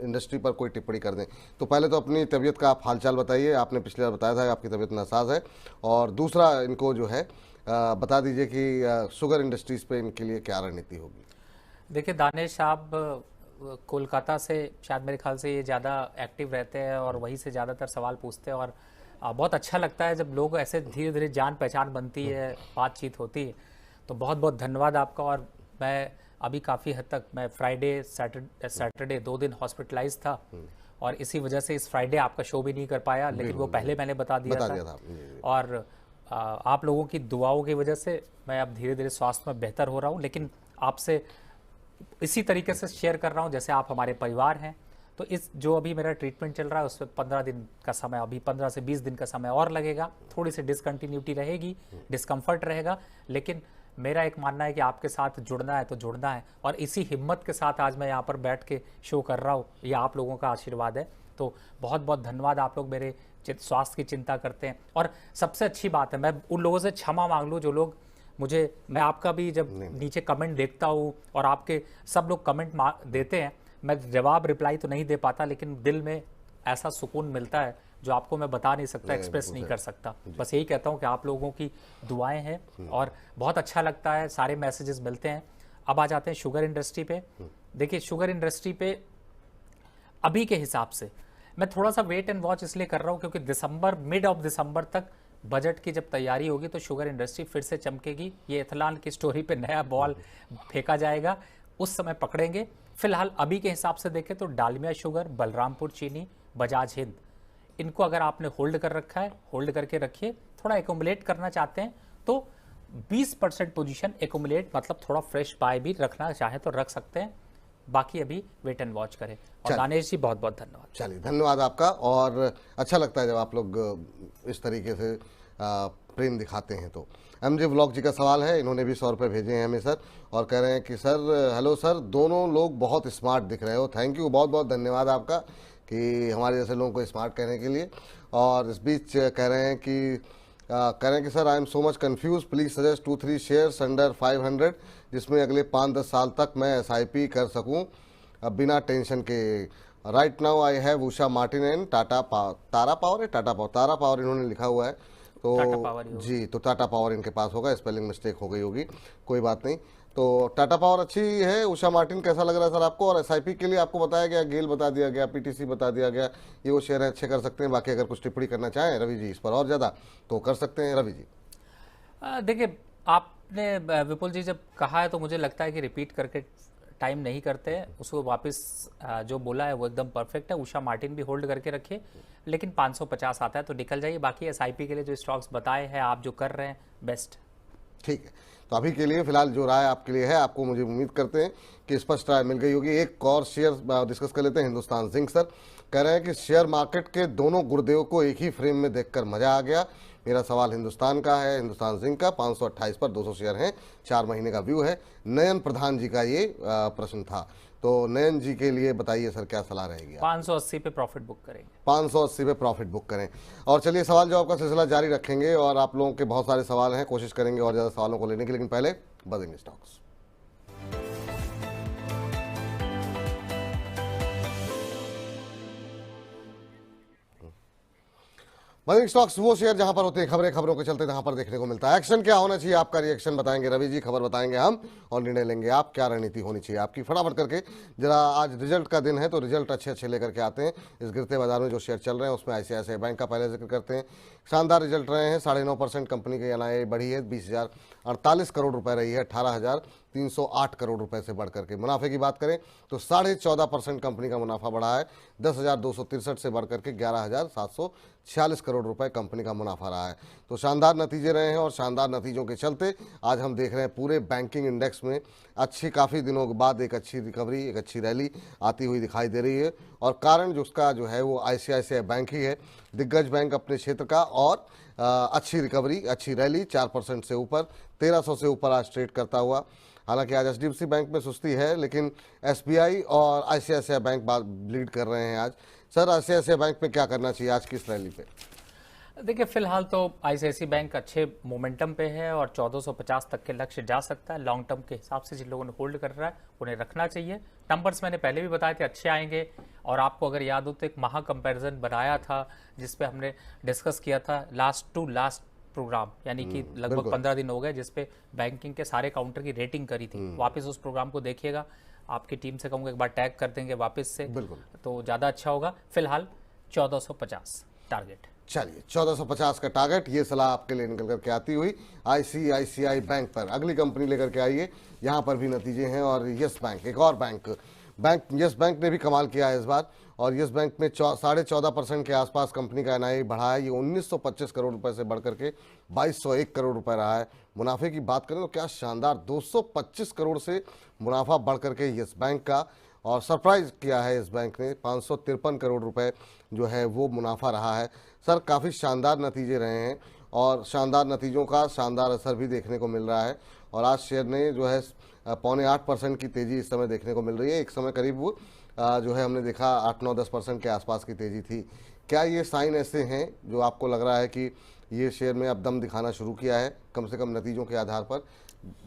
इंडस्ट्री पर कोई टिप्पणी कर दें। तो पहले तो अपनी तबीयत का आप हालचाल बताइए, आपने पिछले बार बताया था कि आपकी तबीयत नासाज है, और दूसरा इनको जो है बता दीजिए कि शुगर इंडस्ट्रीज़ पे इनके लिए क्या रणनीति होगी। देखिए दानिश साहब कोलकाता से शायद मेरे ख्याल से ये ज़्यादा एक्टिव रहते हैं और वहीं से ज़्यादातर सवाल पूछते हैं, और बहुत अच्छा लगता है जब लोग ऐसे धीरे धीरे जान पहचान बनती है, बातचीत होती है। तो बहुत बहुत धन्यवाद आपका। और मैं अभी काफ़ी हद तक, मैं फ्राइडे सैटरडे 2 दिन हॉस्पिटलाइज था, और इसी वजह से इस फ्राइडे आपका शो भी नहीं कर पाया, लेकिन वो पहले मैंने बता दिया था। और आप लोगों की दुआओं की वजह से मैं अब धीरे धीरे स्वास्थ्य में बेहतर हो रहा हूँ, लेकिन आपसे इसी तरीके से शेयर कर रहा हूँ जैसे आप हमारे परिवार हैं। तो इस जो अभी मेरा ट्रीटमेंट चल रहा है उसमें 15 दिन का समय, अभी 15 से 20 दिन का समय और लगेगा, थोड़ी सी डिसकंटिन्यूटी रहेगी, डिस्कम्फर्ट रहेगा, लेकिन मेरा एक मानना है कि आपके साथ जुड़ना है तो जुड़ना है। और इसी हिम्मत के साथ आज मैं यहाँ पर बैठ के शो कर रहा हूँ, ये आप लोगों का आशीर्वाद है। तो बहुत बहुत धन्यवाद, आप लोग मेरे स्वास्थ्य की चिंता करते हैं। और सबसे अच्छी बात है, मैं उन लोगों से क्षमा मांग लूँ जो लोग मुझे, मैं आपका भी जब नीचे कमेंट देखता हूँ और आपके सब लोग कमेंट देते हैं, मैं जवाब रिप्लाई तो नहीं दे पाता, लेकिन दिल में ऐसा सुकून मिलता है जो आपको मैं बता नहीं सकता, एक्सप्रेस नहीं कर सकता। बस यही कहता हूँ कि आप लोगों की दुआएं हैं और बहुत अच्छा लगता है, सारे मैसेजेस मिलते हैं। अब आ जाते हैं शुगर इंडस्ट्री पे। देखिए शुगर इंडस्ट्री पे अभी के हिसाब से मैं थोड़ा सा वेट एंड वॉच इसलिए कर रहा हूँ क्योंकि दिसंबर, मिड ऑफ दिसंबर तक बजट की जब तैयारी होगी तो शुगर इंडस्ट्री फिर से चमकेगी। ये एथेनॉल की स्टोरी पे नया बॉल फेंका जाएगा, उस समय पकड़ेंगे। फिलहाल अभी के हिसाब से देखें तो डालमिया शुगर, बलरामपुर चीनी, बजाज हिंद, इनको अगर आपने होल्ड कर रखा है, होल्ड करके रखिए। थोड़ा एकोमुलेट करना चाहते हैं तो 20% पोजीशन एकोमुलेट, मतलब थोड़ा फ्रेश बाय भी रखना चाहे तो रख सकते हैं। बाकी अभी वेट एंड वॉच करें। और दानेश जी बहुत बहुत धन्यवाद। चलिए धन्यवाद आपका। और अच्छा लगता है जब आप लोग इस तरीके से प्रेम दिखाते हैं। तो एमजे व्लॉग जी का सवाल है, इन्होंने भी 100 रुपये भेजे हैं हमें सर, और कह रहे हैं कि सर हेलो सर, दोनों लोग बहुत स्मार्ट दिख रहे हो। थैंक यू, बहुत बहुत धन्यवाद आपका कि हमारे जैसे लोगों को स्मार्ट कहने के लिए। और इस बीच कह रहे हैं कि sir I am so much confuse, please suggest 2-3 shares under 500 जिसमें अगले 5-10 साल तक मैं SIP कर सकूं बिना टेंशन के। Right now I have Usha Martin and Tara power इन्होंने लिखा हुआ है। तो जी, तो टाटा पावर इनके पास होगा, स्पेलिंग मिस्टेक हो गई होगी, कोई बात नहीं। तो टाटा पावर अच्छी है। उषा मार्टिन कैसा लग रहा है सर आपको? और SIP के लिए आपको बताया गया, गेल बता दिया गया, PTC बता दिया गया, ये वो शेयर अच्छे कर सकते हैं। बाकी अगर कुछ टिप्पणी करना चाहें रवि जी इस पर और ज़्यादा तो कर सकते हैं रवि जी। देखिए आपने विपुल जी जब कहा है तो मुझे लगता है कि रिपीट करके टाइम नहीं करते हैं, उसको वापस जो बोला है वो एकदम परफेक्ट है। उषा मार्टिन भी होल्ड करके रखिए, लेकिन 550 आता है तो निकल जाइए। बाकी SIP के लिए जो स्टॉक्स बताए हैं आप जो कर रहे हैं बेस्ट। ठीक है, तो अभी के लिए फिलहाल जो राय आपके लिए है, आपको मुझे उम्मीद करते हैं कि स्पष्ट राय मिल गई होगी। एक और शेयर डिस्कस कर लेते हैं। हिंदुस्तान जिंक सर कह रहे हैं कि शेयर मार्केट के दोनों गुर्देव को एक ही फ्रेम में देखकर मजा आ गया। मेरा सवाल हिंदुस्तान का है, हिंदुस्तान जिंक का 528 पर 200 शेयर हैं, 4 महीने का व्यू है। नयन प्रधान जी का ये प्रश्न था, तो नयन जी के लिए बताइए सर क्या सलाह रहेगी? 580 पे प्रॉफिट बुक करेंगे। 580 पे प्रॉफिट बुक करें। और चलिए सवाल जवाब का सिलसिला जारी रखेंगे और आप लोगों के बहुत सारे सवाल हैं, कोशिश करेंगे और ज़्यादा सवालों को लेने की, लेकिन पहले बजिंग स्टॉक्स। बजिंग स्टॉक्स वो शेयर जहां पर होते हैं खबरें, खबरों के चलते जहां पर देखने को मिलता है एक्शन। क्या होना चाहिए आपका रिएक्शन बताएंगे रवि जी, खबर बताएंगे हम और निर्णय लेंगे आप। क्या रणनीति होनी चाहिए आपकी, फटाफट करके जरा। आज रिजल्ट का दिन है तो रिजल्ट अच्छे अच्छे लेकर के आते हैं। इस गिरते बाजार में जो शेयर चल रहे हैं उसमें ICICI बैंक का पहले जिक्र करते हैं। शानदार रिजल्ट रहे हैं, 9.5% कंपनी की NII बढ़ी है, 20,048 करोड़ रुपए रही है, 18,308 करोड़ रुपए से बढ़कर के। मुनाफे की बात करें तो 14.5% कंपनी का मुनाफा बढ़ा है, 10,263 से बढ़कर के 11,746 करोड़ रुपए कंपनी का मुनाफा रहा है। तो शानदार नतीजे रहे हैं और शानदार नतीजों के चलते आज हम देख रहे हैं पूरे बैंकिंग इंडेक्स में अच्छी, काफ़ी दिनों के बाद एक अच्छी रिकवरी, एक अच्छी रैली आती हुई दिखाई दे रही है। और कारण जो उसका जो है वो ICICI बैंक ही है, दिग्गज बैंक अपने क्षेत्र का। और अच्छी रिकवरी, अच्छी रैली, 4% से ऊपर, 1300 से ऊपर आज ट्रेड करता हुआ। हालांकि आज HDFC बैंक में सुस्ती है, लेकिन SBI और ICICI बैंक लीड कर रहे हैं आज। सर ICICI बैंक पे क्या करना चाहिए आज की इस रैली पे? देखिए फिलहाल तो ICICI बैंक अच्छे मोमेंटम पे है और 1450 तक के लक्ष्य जा सकता है। लॉन्ग टर्म के हिसाब से जिन लोगों ने होल्ड कर रहा है उन्हें रखना चाहिए। नंबर्स मैंने पहले भी बताए थे अच्छे आएंगे। और आपको अगर याद हो तो एक महा कंपैरिजन बनाया था जिसपे हमने डिस्कस किया था लास्ट टू लास्ट प्रोग्राम, यानी कि लगभग 15 दिन हो गए, जिसपे बैंकिंग के सारे काउंटर की रेटिंग करी थी। वापस उस प्रोग्राम को देखिएगा, आपकी टीम से कहूँगा एक बार टैग कर देंगे वापस से, तो ज़्यादा अच्छा होगा। फिलहाल 1450 टारगेट। चलिए 1450 का टारगेट, ये सलाह आपके लिए निकल करके आती हुई ICICI बैंक पर। अगली कंपनी लेकर के आइए, यहाँ पर भी नतीजे हैं। और यस बैंक, एक और बैंक यस बैंक ने भी कमाल किया है इस बार। और यस बैंक में 14.5% के आसपास कंपनी का NII बढ़ा है। ये 1925 करोड़ रुपए से बढ़कर के 2201 करोड़ रुपए रहा है। मुनाफे की बात करें तो क्या शानदार 225 करोड़ से मुनाफा बढ़कर के यस बैंक का। और सरप्राइज किया है इस बैंक ने, 553 करोड़ रुपए जो है वो मुनाफा रहा है। सर काफ़ी शानदार नतीजे रहे हैं और शानदार नतीजों का शानदार असर भी देखने को मिल रहा है। और आज शेयर ने जो है 7.25% की तेज़ी इस समय देखने को मिल रही है। एक समय करीब जो है हमने देखा 8-9-10% के आसपास की तेज़ी थी। क्या ये साइन ऐसे हैं जो आपको लग रहा है कि ये शेयर में अब दम दिखाना शुरू किया है, कम से कम नतीजों के आधार पर?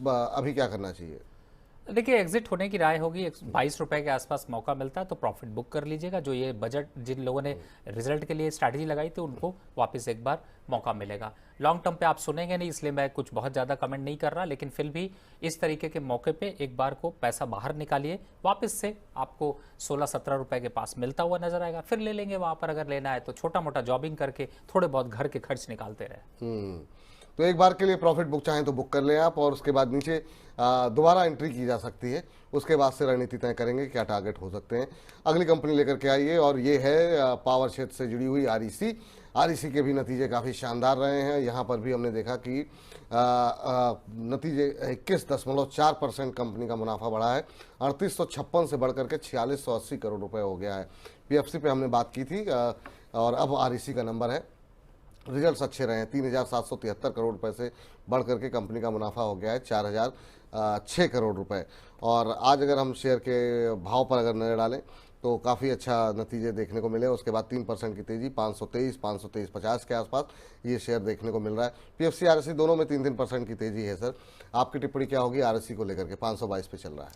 अभी क्या करना चाहिए? देखिए एग्जिट होने की राय होगी। 22 रुपए के आसपास मौका मिलता है तो प्रॉफिट बुक कर लीजिएगा। जो ये बजट जिन लोगों ने रिजल्ट के लिए स्ट्रैटेजी लगाई थी उनको वापस एक बार मौका मिलेगा। लॉन्ग टर्म पे आप सुनेंगे नहीं, इसलिए मैं कुछ बहुत ज़्यादा कमेंट नहीं कर रहा, लेकिन फिर भी इस तरीके के मौके पे एक बार को पैसा बाहर निकालिए, वापस से आपको 16-17 रुपए के पास मिलता हुआ नजर आएगा, फिर ले लेंगे वहाँ पर अगर लेना है तो। छोटा मोटा जॉबिंग करके थोड़े बहुत घर के खर्च निकालते रहे। तो एक बार के लिए प्रॉफिट बुक चाहें तो बुक कर लें आप, और उसके बाद नीचे दोबारा एंट्री की जा सकती है। उसके बाद से रणनीति तय करेंगे क्या टारगेट हो सकते हैं। अगली कंपनी लेकर के आइए और ये है पावर क्षेत्र से जुड़ी हुई REC के भी नतीजे काफ़ी शानदार रहे हैं। यहाँ पर भी हमने देखा कि नतीजे 21.4% कंपनी का मुनाफा बढ़ा है, 3856 से बढ़कर के 4680 करोड़ रुपए हो गया है। PFC पे हमने बात की थी और अब REC का नंबर है। रिजल्ट्स अच्छे रहे हैं, 3,773 करोड़ रुपए से बढ़ करके कंपनी का मुनाफा हो गया है 4,006 करोड़ रुपए। और आज अगर हम शेयर के भाव पर अगर नज़र डालें तो काफ़ी अच्छा नतीजे देखने को मिले। उसके बाद 3% की तेज़ी, 523-523.50 के आसपास ये शेयर देखने को मिल रहा है। PFC RSC दोनों में 3% की तेज़ी है। सर आपकी टिप्पणी क्या होगी RSC को लेकर के? 522 पे चल रहा है।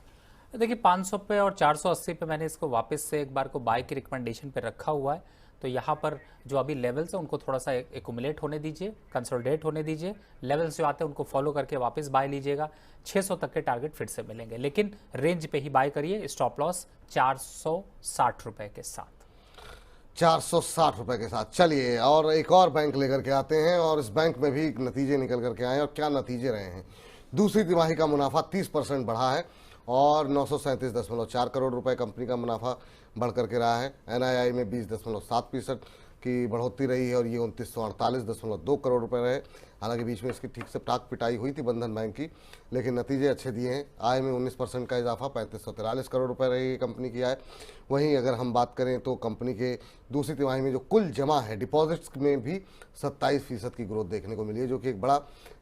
देखिए 500 पे और 480 पे मैंने इसको वापस से एक बार को बाय की रिकमेंडेशन पे रखा हुआ है। तो यहाँ पर जो अभी लेवल्स है उनको थोड़ा सा एकुमुलेट होने दीजिए, कंसोलिडेट होने दीजिए। लेवल्स जो आते हैं उनको फॉलो करके वापस बाय लीजिएगा। 600 तक के टारगेट फिर से मिलेंगे, लेकिन रेंज पे ही बाय करिए। स्टॉप लॉस 460 रुपए के साथ। 460 रुपए के साथ। चलिए और एक और बैंक लेकर के आते हैं और इस बैंक में भी नतीजे निकल करके आए और क्या नतीजे रहे हैं। दूसरी तिमाही का मुनाफा 30% बढ़ा है और 937.4 करोड़ रुपए कंपनी का मुनाफा बढ़ करके रहा है। NII में 20.7% की बढ़ोतरी रही है और ये 2948.2 करोड़ रुपए रहे। हालांकि बीच में इसकी ठीक से टाक पिटाई हुई थी बंधन बैंक की, लेकिन नतीजे अच्छे दिए हैं। आय में 19% का इजाफा, 3543 करोड़ रुपए रही कंपनी की आय। वहीं अगर हम बात करें तो कंपनी के दूसरी तिमाही में जो कुल जमा है डिपॉजिट्स में भी 27% की ग्रोथ देखने को मिली है, जो कि एक बड़ा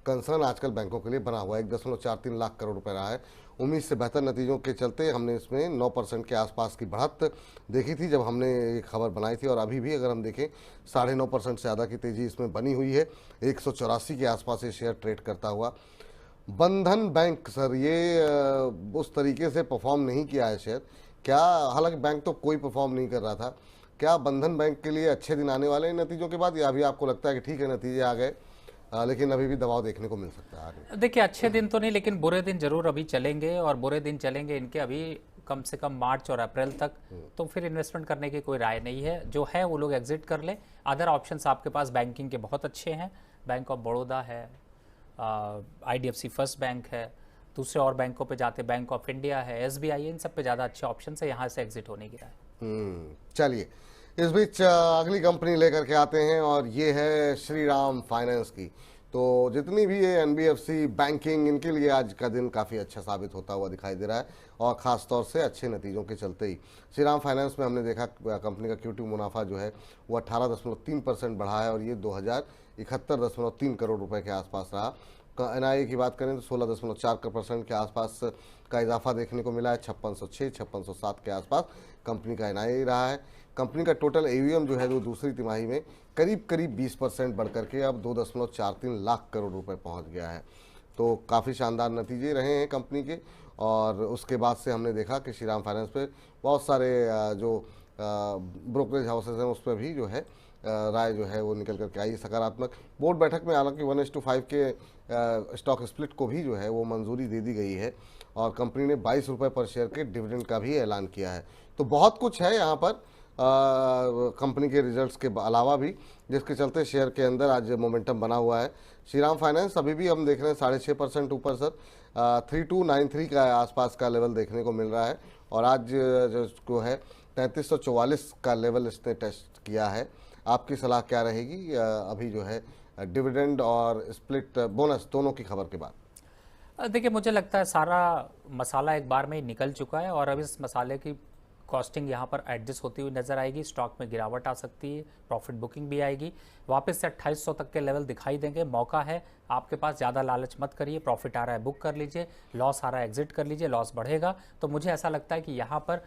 कंसर्न आजकल बैंकों के लिए बना हुआ है। 1.43 लाख करोड़ रुपए रहा है। उम्मीद से बेहतर नतीजों के चलते हमने इसमें 9% के आसपास की बढ़त देखी थी जब हमने ये खबर बनाई थी, और अभी भी अगर हम देखें 9.5% से ज़्यादा की तेज़ी इसमें बनी हुई है। 184 के आसपास ये शेयर ट्रेड करता हुआ। बंधन बैंक सर, ये उस तरीके से परफॉर्म नहीं किया है शेयर, क्या? हालांकि बैंक तो कोई परफॉर्म नहीं कर रहा था, क्या बंधन बैंक के लिए अच्छे दिन आने वाले हैं नतीजों के बाद, या अभी आपको लगता है कि ठीक है नतीजे आ गए लेकिन अभी भी दबाव देखने को मिल सकता है आगे? देखिए, अच्छे दिन तो नहीं, लेकिन बुरे दिन जरूर अभी चलेंगे, और बुरे दिन चलेंगे इनके अभी कम से कम मार्च और अप्रैल तक। तो फिर इन्वेस्टमेंट करने की कोई राय नहीं है। जो है वो लोग एग्जिट कर ले। अदर ऑप्शंस आपके पास बैंकिंग के बहुत अच्छे हैं। बैंक ऑफ बड़ौदा है, IDFC फर्स्ट बैंक है, दूसरे और बैंकों पे जाते बैंक ऑफ इंडिया है, SBI है, इन सब पे ज़्यादा अच्छे ऑप्शन है, यहाँ से एग्जिट होने की राय। चलिए, इस बीच अगली कंपनी लेकर के आते हैं और ये है श्रीराम फाइनेंस की। तो जितनी भी ये NBFC बैंकिंग, इनके लिए आज का दिन काफ़ी अच्छा साबित होता हुआ दिखाई दे रहा है, और ख़ास तौर से अच्छे नतीजों के चलते ही श्रीराम फाइनेंस में हमने देखा कंपनी का Q2 मुनाफा जो है वो 18.3% बढ़ा है, और ये 2071.3 करोड़ रुपए के आसपास रहा। NII की बात करें तो 16.4% के आसपास का इजाफा देखने को मिला है। 5606, 5607 के आसपास कंपनी का NII रहा है। कंपनी का टोटल AUM जो है वो दूसरी तिमाही में करीब 20% बढ़ करके अब 2.43 लाख करोड़ रुपए पहुंच गया है। तो काफ़ी शानदार नतीजे रहे हैं कंपनी के, और उसके बाद से हमने देखा कि श्रीराम फाइनेंस पे बहुत सारे जो ब्रोकरेज हाउसेज हैं उस पर भी जो है राय जो है वो निकल करके आई सकारात्मक। बोर्ड बैठक में हालांकि 1:5 के स्टॉक स्प्लिट को भी जो है वो मंजूरी दे दी गई है, और कंपनी ने 22 रुपये पर शेयर के डिविडेंड का भी ऐलान किया है। तो बहुत कुछ है यहाँ पर कंपनी के रिजल्ट्स के अलावा भी, जिसके चलते शेयर के अंदर आज मोमेंटम बना हुआ है। श्रीराम फाइनेंस अभी भी हम देख रहे हैं 6.5% ऊपर सर, 3293 का आसपास का लेवल देखने को मिल रहा है, और आज जो है 3344 का लेवल इसने टेस्ट किया है। आपकी सलाह क्या रहेगी अभी जो है डिविडेंड और स्प्लिट बोनस दोनों की खबर के बाद? देखिए, मुझे लगता है सारा मसाला एक बार में ही निकल चुका है, और अब इस मसाले की कॉस्टिंग यहाँ पर एडजस्ट होती हुई नजर आएगी। स्टॉक में गिरावट आ सकती है, प्रॉफिट बुकिंग भी आएगी, वापस से 2800 तक के लेवल दिखाई देंगे। मौका है आपके पास, ज़्यादा लालच मत करिए। प्रॉफिट आ रहा है बुक कर लीजिए, लॉस आ रहा है एग्जिट कर लीजिए, लॉस बढ़ेगा। तो मुझे ऐसा लगता है कि यहाँ पर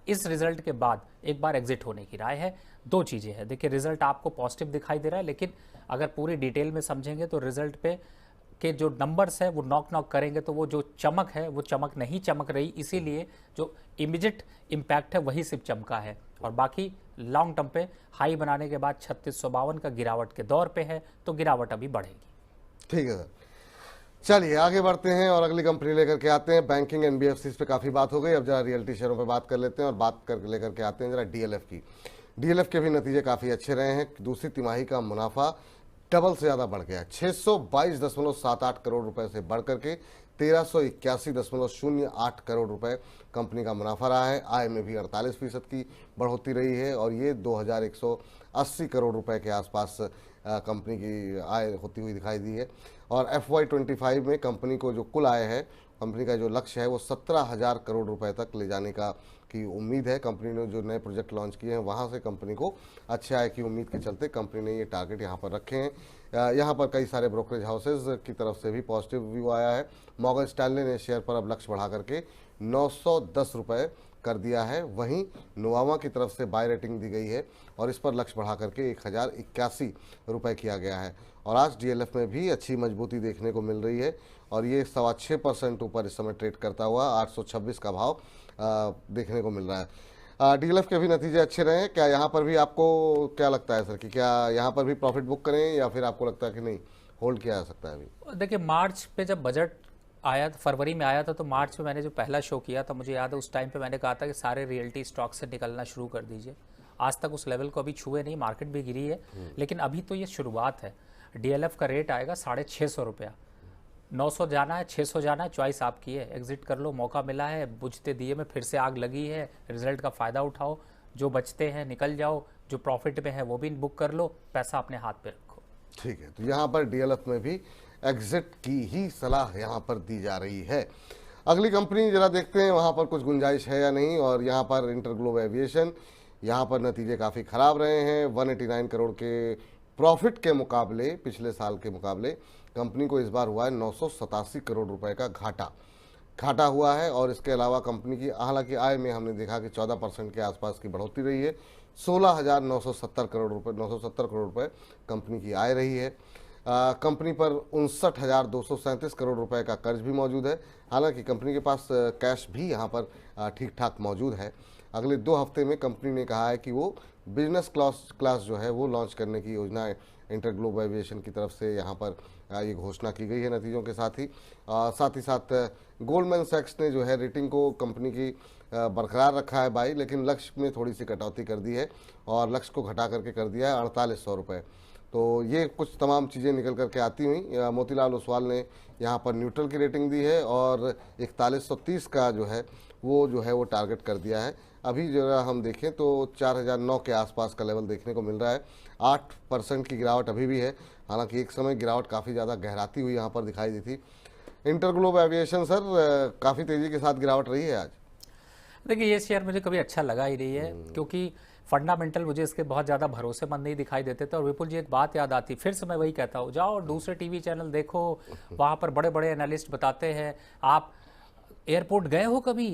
इस रिजल्ट के बाद एक बार एग्जिट होने की राय है। दो चीज़ें हैं, देखिए रिजल्ट आपको पॉजिटिव दिखाई दे रहा है, लेकिन अगर पूरी डिटेल में समझेंगे तो रिजल्ट पे के जो नंबर्स है वो नॉक करेंगे, तो वो जो चमक है वो चमक नहीं चमक रही, इसीलिए जो इमीडिएट इम्पैक्ट है वही सिर्फ चमका है, और बाकी लॉन्ग टर्म पे हाई बनाने के बाद 3652 का गिरावट के दौर पे है, तो गिरावट अभी बढ़ेगी। ठीक है सर, चलिए आगे बढ़ते हैं और अगली कंपनी लेकर के आते हैं। बैंकिंग NBFCs पे काफ़ी बात हो गई, अब जरा रियल्टी शेयरों पे बात कर लेते हैं, और बात कर लेकर के आते हैं जरा DLF की। DLF के भी नतीजे काफ़ी अच्छे रहे हैं। दूसरी तिमाही का मुनाफा डबल से ज़्यादा बढ़ गया, 622.78 करोड़ रुपए से बढ़ करके 1381.08 करोड़ रुपए कंपनी का मुनाफा रहा है। आय में भी 48% की बढ़ोतरी रही है, और ये 2180 करोड़ रुपए के आसपास कंपनी की आय होती हुई दिखाई दी है। और FY25 में कंपनी को जो कुल आय है, कंपनी का जो लक्ष्य है वो 17,000 करोड़ रुपए तक ले जाने का की उम्मीद है। कंपनी ने जो नए प्रोजेक्ट लॉन्च किए हैं वहाँ से कंपनी को अच्छे आय की उम्मीद के चलते कंपनी ने ये टारगेट यहाँ पर रखे हैं। यहाँ पर कई सारे ब्रोकरेज हाउसेज की तरफ से भी पॉजिटिव व्यू आया है। मॉर्गन स्टैनले ने शेयर पर अब लक्ष्य बढ़ा करके 910 रुपये कर दिया है। वहीं नोवामा की तरफ से बाय रेटिंग दी गई है, और इस पर लक्ष्य बढ़ा करके 1081 रुपये किया गया है। और आज DLF में भी अच्छी मजबूती देखने को मिल रही है, और ये 6.25% ऊपर इस समय ट्रेड करता हुआ 826 का भाव देखने को मिल रहा है। DLF के भी नतीजे अच्छे रहे हैं। क्या यहाँ पर भी आपको क्या लगता है सर कि क्या यहाँ पर भी प्रॉफिट बुक करें, या फिर आपको लगता है कि नहीं होल्ड किया जा सकता है अभी? देखिए, मार्च पे जब बजट आया था, फरवरी में आया था, तो मार्च में मैंने जो पहला शो किया था, मुझे याद है उस टाइम पे मैंने कहा था कि सारे रियल्टी स्टॉक से निकलना शुरू कर दीजिए। आज तक उस लेवल को अभी छुए नहीं, मार्केट भी गिरी है, लेकिन अभी तो ये शुरुआत है। DLF का रेट आएगा 650 रुपया, 900 जाना है, 600 जाना है, चॉइस आपकी है। एग्जिट कर लो, मौका मिला है, बुझते दिए में फिर से आग लगी है, रिजल्ट का फ़ायदा उठाओ, जो बचते हैं निकल जाओ, जो प्रॉफिट में है वो भी बुक कर लो, पैसा अपने हाथ पे रखो। ठीक है, तो यहाँ पर डीएलएफ में भी एग्जिट की ही सलाह यहाँ पर दी जा रही है। अगली कंपनी जरा देखते हैं वहाँ पर कुछ गुंजाइश है या नहीं। और यहाँ पर इंटरग्लोब एविएशन, यहाँ पर नतीजे काफ़ी ख़राब रहे हैं। 189 करोड़ के प्रॉफिट के मुकाबले, पिछले साल के मुकाबले कंपनी को इस बार हुआ है 987 करोड़ रुपए का घाटा हुआ है। और इसके अलावा कंपनी की हालांकि आय में हमने देखा कि 14% के आसपास की बढ़ोतरी रही है। 16,970 करोड़ रुपए 970 करोड़ रुपए कंपनी की आय रही है। कंपनी पर 59,237 करोड़ रुपए का कर्ज भी मौजूद है। हालांकि कंपनी के पास कैश भी यहाँ पर ठीक ठाक मौजूद है। अगले 2 हफ्ते में कंपनी ने कहा है कि वो बिजनेस क्लास जो है वो लॉन्च करने की योजना इंटरग्लोब एविएशन की तरफ से यहाँ पर ये घोषणा की गई है नतीजों के साथ ही साथ गोल्डमैन सैक्स ने जो है रेटिंग को कंपनी की बरकरार रखा है बाई, लेकिन लक्ष्य में थोड़ी सी कटौती कर दी है और लक्ष्य को घटा करके कर दिया है 4800 रुपये। तो ये कुछ तमाम चीज़ें निकल करके आती हुई मोतीलाल ओसवाल ने यहाँ पर न्यूट्रल की रेटिंग दी है और 4130 का जो है वो टारगेट कर दिया है। अभी जो हम देखें तो 4009 के आसपास का लेवल देखने को मिल रहा है। 8% की गिरावट अभी भी है, हालांकि एक समय गिरावट काफ़ी ज़्यादा गहराती हुई यहाँ पर दिखाई दी थी। इंटरग्लोब एविएशन सर काफ़ी तेज़ी के साथ गिरावट रही है आज। देखिए ये शेयर मुझे कभी अच्छा लगा ही नहीं है, क्योंकि फंडामेंटल मुझे इसके बहुत ज़्यादा भरोसेमंद नहीं दिखाई देते थे। और विपुल जी एक बात याद आती, फिर से मैं वही कहता हूँ, जाओ दूसरे टीवी चैनल देखो, वहाँ पर बड़े बड़े एनालिस्ट बताते हैं। आप एयरपोर्ट गए हो कभी?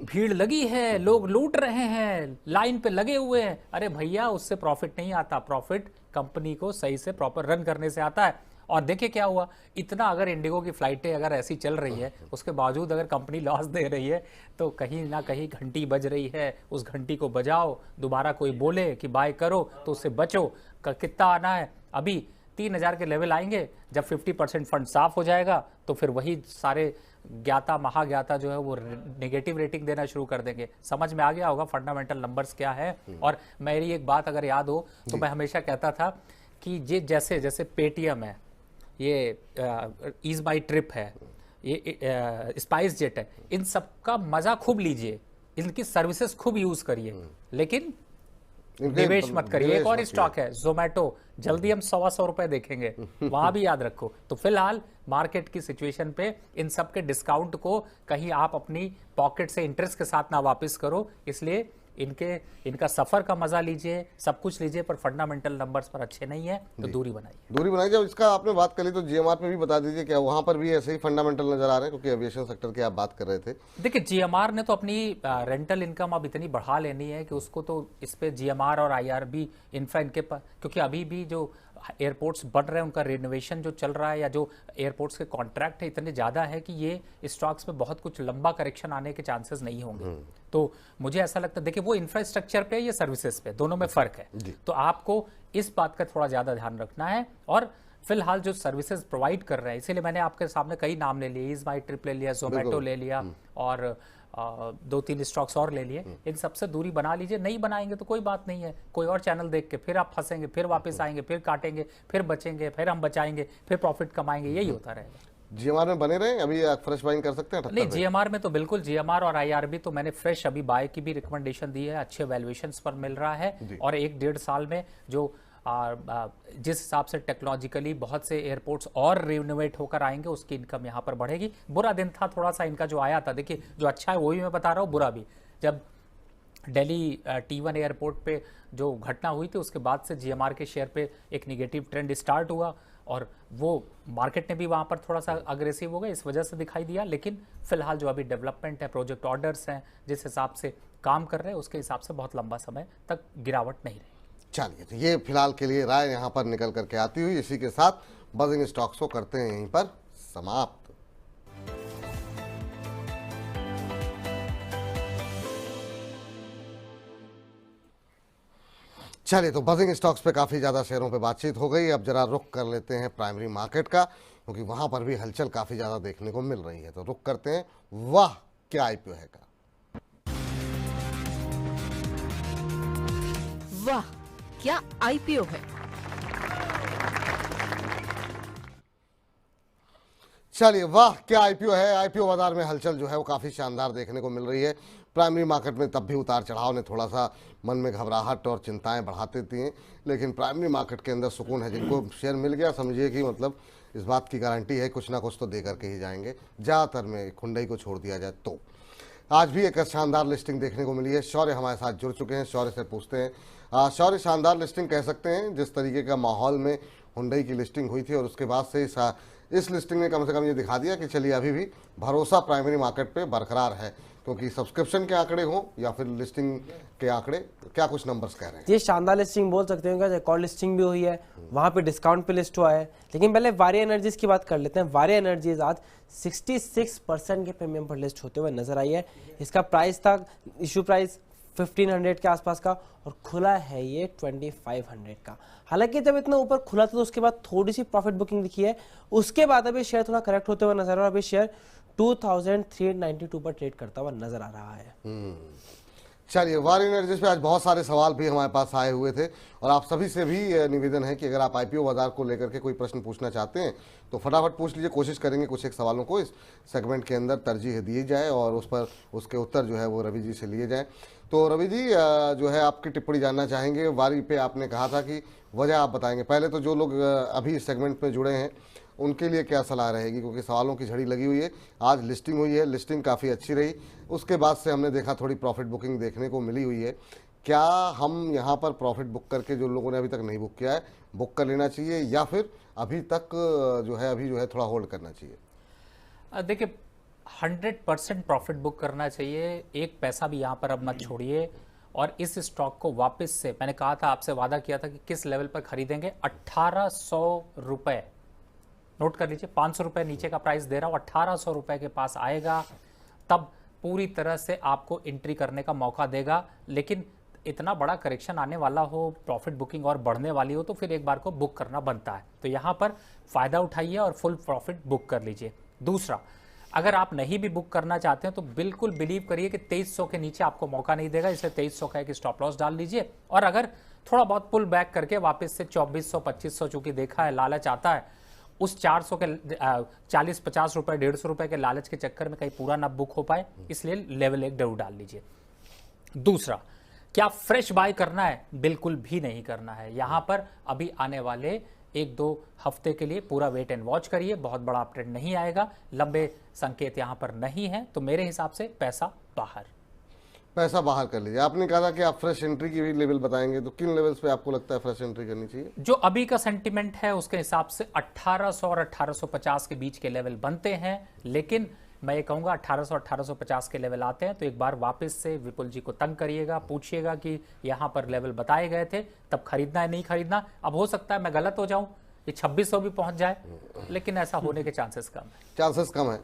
भीड़ लगी है, लोग लूट रहे हैं, लाइन पे लगे हुए हैं। अरे भैया उससे प्रॉफिट नहीं आता, प्रॉफिट कंपनी को सही से प्रॉपर रन करने से आता है। और देखिए क्या हुआ, इतना अगर इंडिगो की फ्लाइटें अगर ऐसी चल रही है, उसके बावजूद अगर कंपनी लॉस दे रही है, तो कहीं ना कहीं घंटी बज रही है। उस घंटी को बजाओ, दोबारा कोई बोले कि बाय करो तो उससे बचो। कितना आना है? अभी 3000 के लेवल आएंगे, जब 50% फंड साफ हो जाएगा तो फिर वही सारे ज्ञाता महाज्ञाता जो है वो नेगेटिव रेटिंग देना शुरू कर देंगे। समझ में आ गया होगा फंडामेंटल नंबर्स क्या है। और मेरी एक बात अगर याद हो तो मैं हमेशा कहता था कि ये जैसे जैसे पेटीएम है, ये ईज माई ट्रिप है, ये स्पाइस जेट है, इन सब का मजा खूब लीजिए, इनकी सर्विसेज खूब यूज करिए, लेकिन निवेश मत करिए। एक और स्टॉक है जोमेटो, जल्दी हम 100 रुपए देखेंगे, वहां भी याद रखो। तो फिलहाल मार्केट की सिचुएशन पे इन सब के डिस्काउंट को कहीं आप अपनी पॉकेट से इंटरेस्ट के साथ ना वापस करो, इसलिए इनका सफर का मजा लीजिए, सब कुछ लीजिए, पर फंडामेंटल नंबर्स पर अच्छे नहीं है तो दूरी बनाइए। जब इसका आपने बात करी तो जीएमआर पे भी बता दीजिए, क्या वहां पर भी ऐसे ही फंडामेंटल नजर आ रहे हैं, क्योंकि एविएशन सेक्टर की आप बात कर रहे थे। देखिए जीएमआर ने तो अपनी रेंटल इनकम अब इतनी बढ़ा लेनी है कि उसको तो इस पे जीएमआर और आईआरबी इनफा इनके पर, क्योंकि अभी भी जो एयरपोर्ट्स बढ़ रहे हैं उनका रिनोवेशन जो चल रहा है या जो एयरपोर्ट्स के कॉन्ट्रैक्ट है इतने ज़्यादा है कि ये स्टॉक्स में बहुत कुछ लंबा करेक्शन आने के चांसेस नहीं होंगे। तो मुझे ऐसा लगता है, देखिए वो इंफ्रास्ट्रक्चर पे या सर्विसेज पे, दोनों में फ़र्क है। तो आपको इस बात का थोड़ा ज़्यादा ध्यान रखना है। और फिलहाल जो सर्विसेज प्रोवाइड कर रहे हैं, इसीलिए मैंने आपके सामने कई नाम ले लिए, ईज माई ट्रिप ले लिया, जोमेटो ले लिया और 2-3 स्टॉक्स और ले लिए। इन सबसे दूरी बना लीजिए। नहीं बनाएंगे तो कोई बात नहीं है, कोई और चैनल देख के फिर आप फंसेंगे, फिर वापस आएंगे, फिर काटेंगे, फिर बचेंगे, फिर हम बचाएंगे, फिर प्रॉफिट कमाएंगे, यही होता रहेगा। जीएमआर में बने रहे, अभी फ्रेश बाइंग कर सकते हैं? नहीं, जीएमआर में तो बिल्कुल, जीएमआर और आईआरबी तो मैंने फ्रेश अभी बाय की भी रिकमेंडेशन दी है, अच्छे वैल्यूएशंस पर मिल रहा है। और 1-1.5 साल में जो जिस हिसाब से टेक्नोलॉजिकली बहुत से एयरपोर्ट्स और रिनोवेट होकर आएंगे, उसकी इनकम यहाँ पर बढ़ेगी। बुरा दिन था थोड़ा सा इनका जो आया था, देखिए जो अच्छा है वही मैं बता रहा हूँ, बुरा भी। जब दिल्ली T1 एयरपोर्ट पे जो घटना हुई थी, उसके बाद से जीएमआर के शेयर पे एक निगेटिव ट्रेंड स्टार्ट हुआ और वो मार्केट ने भी वहाँ पर थोड़ा सा अग्रेसिव हो गया, इस वजह से दिखाई दिया। लेकिन फिलहाल जो अभी डेवलपमेंट है, प्रोजेक्ट ऑर्डर्स हैं, जिस हिसाब से काम कर रहे हैं, उसके हिसाब से बहुत लंबा समय तक गिरावट नहीं रही। चलिए, तो ये फिलहाल के लिए राय यहाँ पर निकल करके आती हुई, इसी के साथ बजिंग स्टॉक्स को करते हैं यहीं पर समाप्त। चलिए, तो बजिंग स्टॉक्स पे काफ़ी ज़्यादा शेयरों पे बातचीत हो गई। अब जरा रुख कर लेते हैं प्राइमरी मार्केट का, क्योंकि वहाँ पर भी हलचल काफ़ी ज़्यादा देखने को मिल रही है। तो रुख करते हैं वाह क्या आईपीओ है का। वाह क्या आईपीओ है। चलिए, वाह क्या आईपीओ है। आईपीओ बाजार में हलचल जो है वो काफ़ी शानदार देखने को मिल रही है। प्राइमरी मार्केट में तब भी उतार चढ़ाव ने थोड़ा सा मन में घबराहट और चिंताएं बढ़ा देती हैं, लेकिन प्राइमरी मार्केट के अंदर सुकून है। जिनको शेयर मिल गया समझिए कि मतलब इस बात की गारंटी है कुछ ना कुछ तो दे करके ही जाएंगे, ज़्यादातर में हुंडई को छोड़ दिया जाए तो। आज भी एक शानदार लिस्टिंग देखने को मिली है। शौर्य हमारे साथ जुड़ चुके हैं, शौर्य से पूछते हैं। शौर्य, शानदार लिस्टिंग कह सकते हैं, जिस तरीके का माहौल में हुंडई की लिस्टिंग हुई थी और उसके बाद से इस लिस्टिंग ने कम से कम ये दिखा दिया कि चलिए अभी भी भरोसा प्राइमरी मार्केट पे बरकरार है, क्योंकि सब्सक्रिप्शन के आंकड़े हों या फिर लिस्टिंग के आंकड़े, क्या कुछ नंबर्स कह रहे हैं? ये शानदार लिस्टिंग बोल सकते हैं, रिकॉर्ड लिस्टिंग भी हुई है, वहाँ पे डिस्काउंट पे लिस्ट हुआ है। लेकिन पहले वारिया एनर्जीज की बात कर लेते हैं। वारिया एनर्जीज आज 66% के प्रीमियम पर लिस्ट होते हुए नजर आई है। इसका प्राइस था, इशू प्राइस 1500 के आसपास का, और खुला है ये 2500 का। हालांकि जब इतना ऊपर खुला था तो उसके बाद थोड़ी सी प्रॉफिट बुकिंग दिखी है, उसके बाद अभी शेयर थोड़ा करेक्ट होते हुए नजर आ रहा है। अभी शेयर 2392 पर ट्रेड करता हुआ नजर आ रहा है। चलिए, वारिया एनर्जीज पे आज बहुत सारे सवाल भी हमारे पास आए हुए थे और आप सभी से भी निवेदन है कि अगर आप आईपीओ बाजार को लेकर के कोई प्रश्न पूछना चाहते हैं तो फटाफट पूछ लीजिए। कोशिश करेंगे कुछ एक सवालों को इस सेगमेंट के अंदर तरजीह दी जाए और उस पर उसके उत्तर जो है वो रवि जी से लिए जाए। तो रवि जी जो है आपकी टिप्पणी जानना चाहेंगे। वारी पे आपने कहा था कि वजह आप बताएंगे। पहले तो जो लोग अभी इस सेगमेंट में जुड़े हैं उनके लिए क्या सलाह रहेगी, क्योंकि सवालों की झड़ी लगी हुई है। आज लिस्टिंग हुई है, लिस्टिंग काफ़ी अच्छी रही, उसके बाद से हमने देखा थोड़ी प्रॉफिट बुकिंग देखने को मिली हुई है। क्या हम यहाँ पर प्रॉफिट बुक करके, जो लोगों ने अभी तक नहीं बुक किया है, बुक कर लेना चाहिए या फिर अभी तक जो है थोड़ा होल्ड करना चाहिए? देखिए, 100% प्रॉफिट बुक करना चाहिए। एक पैसा भी यहाँ पर अब मत छोड़िए और इस स्टॉक को वापस से, मैंने कहा था, आपसे वादा किया था कि किस लेवल पर खरीदेंगे, 1800 रुपये, नोट कर लीजिए, 500 रुपये नीचे का प्राइस दे रहा हूँ, 1800 रुपये के पास आएगा तब पूरी तरह से आपको एंट्री करने का मौका देगा। लेकिन इतना बड़ा करेक्शन आने वाला हो, प्रॉफिट बुकिंग और बढ़ने वाली हो, तो फिर एक बार को बुक करना बनता है। तो यहाँ पर फ़ायदा उठाइए और फुल प्रॉफिट बुक कर लीजिए। दूसरा, अगर आप नहीं भी बुक करना चाहते हैं तो बिल्कुल बिलीव करिए कि 2300 के नीचे आपको मौका नहीं देगा, इसलिए 2300 का एक स्टॉप लॉस डाल लीजिए। और अगर थोड़ा बहुत पुल बैक करके वापस से 2400 2500 चूंकि देखा है, लालच आता है, उस 400 के 40-50 रुपए 150 रुपए के लालच के चक्कर में कहीं पूरा ना बुक हो पाए, इसलिए लेवल 1 जरूर डाल लीजिए। दूसरा, क्या फ्रेश बाय करना है? बिल्कुल भी नहीं करना है। यहां पर अभी आने वाले 1-2 हफ्ते के लिए पूरा वेट एंड वॉच करिए, बहुत बड़ा अपट्रेंड नहीं आएगा, लंबे संकेत यहां पर नहीं है, तो मेरे हिसाब से पैसा बाहर कर लीजिए। आपने कहा था कि आप फ्रेश एंट्री की भी लेवल बताएंगे, तो किन लेवल्स पे आपको लगता है फ्रेश एंट्री करनी चाहिए? जो अभी का सेंटिमेंट है उसके हिसाब से 1800 और 1850 के बीच के लेवल बनते हैं, लेकिन मैं ये कहूंगा 1800-1850 के लेवल आते हैं तो एक बार वापस से विपुल जी को तंग करिएगा, पूछिएगा कि यहाँ पर लेवल बताए गए थे, तब खरीदना है नहीं खरीदना। अब हो सकता है मैं गलत हो जाऊं, ये 2600 भी पहुंच जाए, लेकिन ऐसा होने के चांसेस कम है।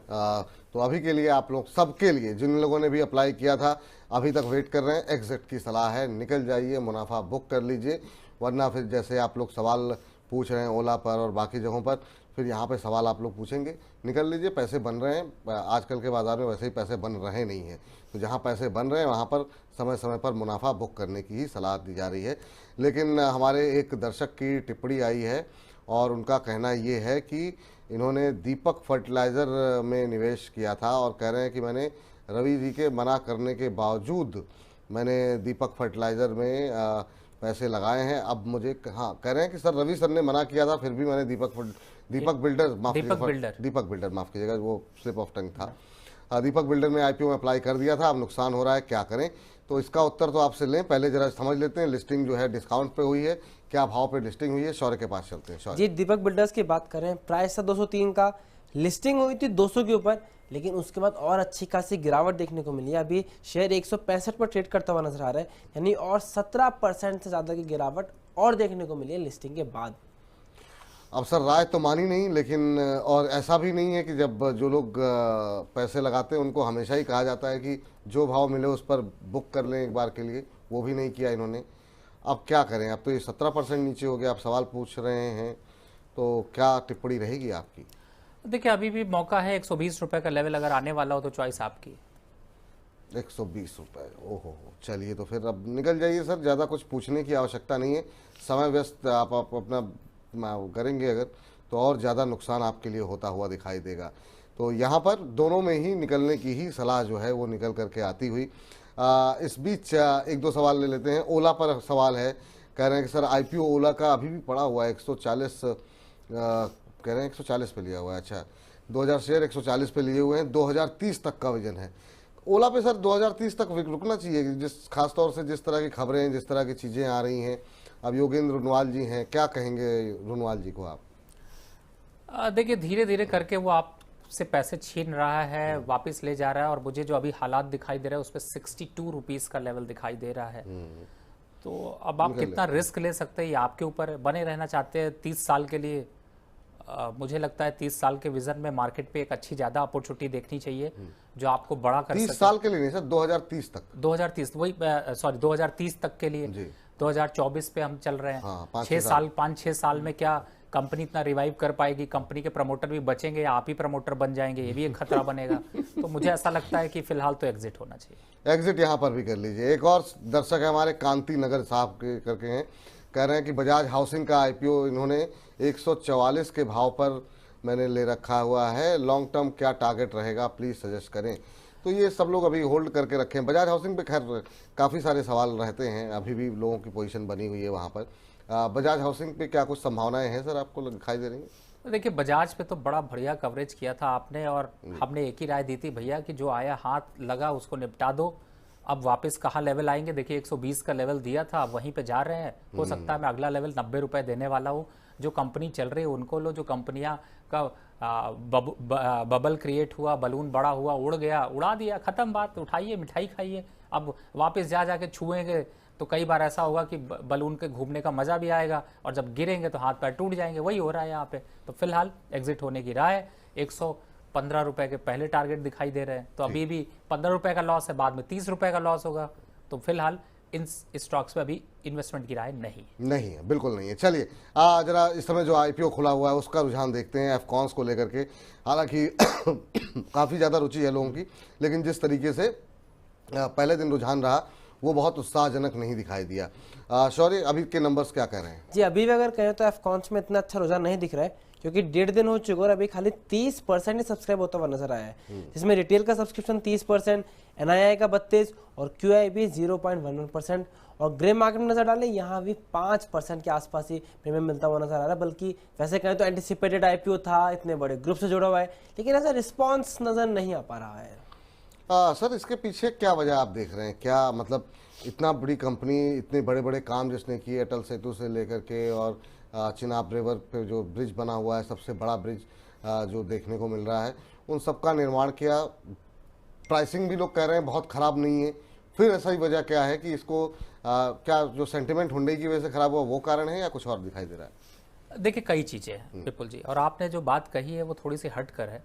तो अभी के लिए आप लोग सबके लिए, जिन लोगों ने भी अप्लाई किया था अभी तक वेट कर रहे हैं, एग्जिट की सलाह है, निकल जाइए, मुनाफा बुक कर लीजिए। वरना फिर जैसे आप लोग सवाल पूछ रहे हैं ओला पर और बाकी जगहों पर, फिर यहाँ पे सवाल आप लोग पूछेंगे, निकल लीजिए। पैसे बन रहे हैं, आजकल के बाज़ार में वैसे ही पैसे बन रहे नहीं हैं, तो जहाँ पैसे बन रहे हैं वहाँ पर समय समय पर मुनाफा बुक करने की ही सलाह दी जा रही है। लेकिन हमारे एक दर्शक की टिप्पणी आई है और उनका कहना ये है कि इन्होंने दीपक फर्टिलाइज़र में निवेश किया था और कह रहे हैं कि मैंने रवि जी के मना करने के बावजूद मैंने दीपक फर्टिलाइज़र में पैसे लगाए हैं। अब मुझे कह रहे हैं कि सर रवि सर ने मना किया था, फिर भी मैंने दीपक बिल्डर माफ कीजिएगा, वो स्लिप ऑफ टंग था। दीपक बिल्डर में आईपीओ में अप्लाई कर दिया था, अब नुकसान हो रहा है, क्या करें? तो इसका उत्तर तो आपसे लें, पहले जरा समझ लेते हैं। लिस्टिंग जो है डिस्काउंट पे हुई है, क्या भाव पे लिस्टिंग हुई है? शौर्य के पास चलते हैं। जी, दीपक बिल्डर्स की बात करें, प्राइस था 203 का, लिस्टिंग हुई थी 200 के ऊपर, लेकिन उसके बाद और अच्छी खासी गिरावट देखने को मिली है। अभी शेयर 165 पर ट्रेड करता हुआ नजर आ रहा है, यानी और 17% से ज़्यादा की गिरावट और देखने को मिली है लिस्टिंग के बाद। अब सर राय तो मानी नहीं, लेकिन और ऐसा भी नहीं है कि जब जो लोग पैसे लगाते हैं उनको हमेशा ही कहा जाता है कि जो भाव मिले उस पर बुक कर लें एक बार के लिए, वो भी नहीं किया इन्होंने। अब क्या करें? अब तो ये 17% नीचे हो गया, आप सवाल पूछ रहे हैं, तो क्या टिप्पणी रहेगी आपकी? देखिए, अभी भी मौका है, 120 रुपए का लेवल अगर आने वाला हो तो चॉइस आपकी। 120 रुपये, ओहो, चलिए तो फिर अब निकल जाइए सर, ज़्यादा कुछ पूछने की आवश्यकता नहीं है। समय व्यस्त आप अपना करेंगे अगर, तो और ज़्यादा नुकसान आपके लिए होता हुआ दिखाई देगा। तो यहाँ पर दोनों में ही निकलने की ही सलाह जो है वो निकल करके आती हुई। इस बीच एक दो सवाल ले लेते हैं। ओला पर सवाल है, कह रहे हैं कि सर आईपीओ ओला का अभी भी पड़ा हुआ है 140, कह रहे हैं 140 पे लिया हुआ है। अच्छा, 2000 शेयर 140 पे लिए हुए हैं, 2030 तक का विजन है ओला पे। सर 2030 तक रुकना चाहिए, जिस खासतौर से जिस तरह की खबरें, जिस तरह की चीज़ें आ रही हैं। अब योगेंद्र रुनवाल जी हैं, क्या कहेंगे रुनवाल जी को आप? देखिए, धीरे धीरे करके वो आपसे पैसे छीन रहा है, वापस ले जा रहा है, और मुझे जो अभी हालात दिखाई दे रहा है उस पर 62 रुपीज़ का लेवल दिखाई दे रहा है। तो अब आप कितना रिस्क ले सकते हैं ये आपके ऊपर है। बने रहना चाहते हैं 30 साल के लिए, मुझे लगता है 30 साल के विजन में मार्केट पे एक अच्छी ज़्यादा अपॉर्चुनिटी देखनी चाहिए जो आपको बड़ा कर 30 साल के लिए नहीं सर, 2030 तक। 2030 वही, सॉरी 2030 तक के लिए। 2024 पे हम चल रहे हैं। हाँ, 5-6 साल में क्या कंपनी इतना रिवाइव कर पाएगी? कंपनी के प्रमोटर भी बचेंगे या आप ही प्रमोटर बन जाएंगे, ये भी एक खतरा बनेगा। तो मुझे ऐसा लगता है कि फिलहाल तो एग्जिट होना चाहिए। एग्जिट यहाँ पर भी कर लीजिए। एक और दर्शक है हमारे, कांति नगर साहब के करके हैं, कह रहे हैं कि बजाज हाउसिंग का आईपीओ इन्होंने 144 के भाव पर मैंने ले रखा हुआ है, लॉन्ग टर्म क्या टारगेट रहेगा, प्लीज़ सजेस्ट करें। तो ये सब लोग अभी होल्ड करके रखे हैं। बजाज हाउसिंग पे खैर काफ़ी सारे सवाल रहते हैं, अभी भी लोगों की पोजीशन बनी हुई है वहाँ पर। बजाज हाउसिंग पे क्या कुछ संभावनाएं हैं सर, आपको दिखाई दे रही हैं? देखिए, बजाज पे तो बड़ा बढ़िया कवरेज किया था आपने, और हमने एक ही राय दी थी भैया कि जो आया हाथ लगा उसको निपटा दो। अब वापस कहाँ लेवल आएंगे? देखिए 120 का लेवल दिया था, अब वहीं पे जा रहे हैं। हो सकता है मैं अगला लेवल 90 रुपए देने वाला हूँ। जो कंपनी चल रही है उनको लो, जो कंपनियां का बबल क्रिएट हुआ, बलून बड़ा हुआ, उड़ गया, उड़ा दिया, खत्म बात। उठाइए, मिठाई खाइए। अब वापस जाके छुएंगे तो कई बार ऐसा होगा कि बलून के घूमने का मजा भी आएगा, और जब गिरेंगे तो हाथ पैर टूट जाएंगे। वही हो रहा है यहाँ पे। तो फिलहाल एग्जिट होने की राय। 115 रुपए के पहले टारगेट दिखाई दे रहे हैं, तो अभी भी 15 रुपए का लॉस है, बाद में 30 रुपए का लॉस होगा। तो फिलहाल इन स्टॉक्स पे अभी इन्वेस्टमेंट की राय नहीं है, बिल्कुल नहीं है। चलिए जरा इस समय जो आईपीओ खुला हुआ है उसका रुझान देखते हैं एफकॉन्स को लेकर के। हालांकि काफ़ी ज़्यादा रुचि है लोगों की, लेकिन जिस तरीके से पहले दिन रुझान रहा वो बहुत उत्साहजनक नहीं दिखाई दिया। शौर्य, अभी के नंबर्स क्या कह रहे हैं? जी, अभी भी अगर कहें तो एफकॉन्स में इतना अच्छा रुझान नहीं दिख रहा है, क्योंकि 1.5 दिन हो चुका और अभी खाली 30% ही सब्सक्राइब होता हुआ नजर आया है, जिसमें रिटेल का सब्सक्रिप्शन 30%, एनआईआई का 32% और क्यूआई भी 0.11%। और ग्रे मार्केट में नजर डालें, यहाँ भी 5% के आसपास ही प्रीमियम मिलता हुआ नजर आ रहा है। बल्कि वैसे कहें तो एंटिसिपेटेड आईपीओ था, इतने बड़े ग्रुप से जुड़ा हुआ है, लेकिन ऐसा रिस्पॉन्स नजर नहीं आ पा रहा है। सर इसके पीछे क्या वजह आप देख रहे हैं? क्या मतलब इतना बड़ी कंपनी, इतने बड़े बड़े काम जिसने किए, अटल सेतु से लेकर के और चिनाब रिवर पे जो ब्रिज बना हुआ है, सबसे बड़ा ब्रिज जो देखने को मिल रहा है, उन सब का निर्माण किया। प्राइसिंग भी लोग कह रहे हैं बहुत ख़राब नहीं है। फिर ऐसा ही वजह क्या है कि इसको क्या जो सेंटिमेंट हुंडई की वजह से ख़राब हुआ वो कारण है या कुछ और दिखाई दे रहा है? देखिए, कई चीज़ें हैं विपुल जी, और आपने जो बात कही है वो थोड़ी सी हट कर है।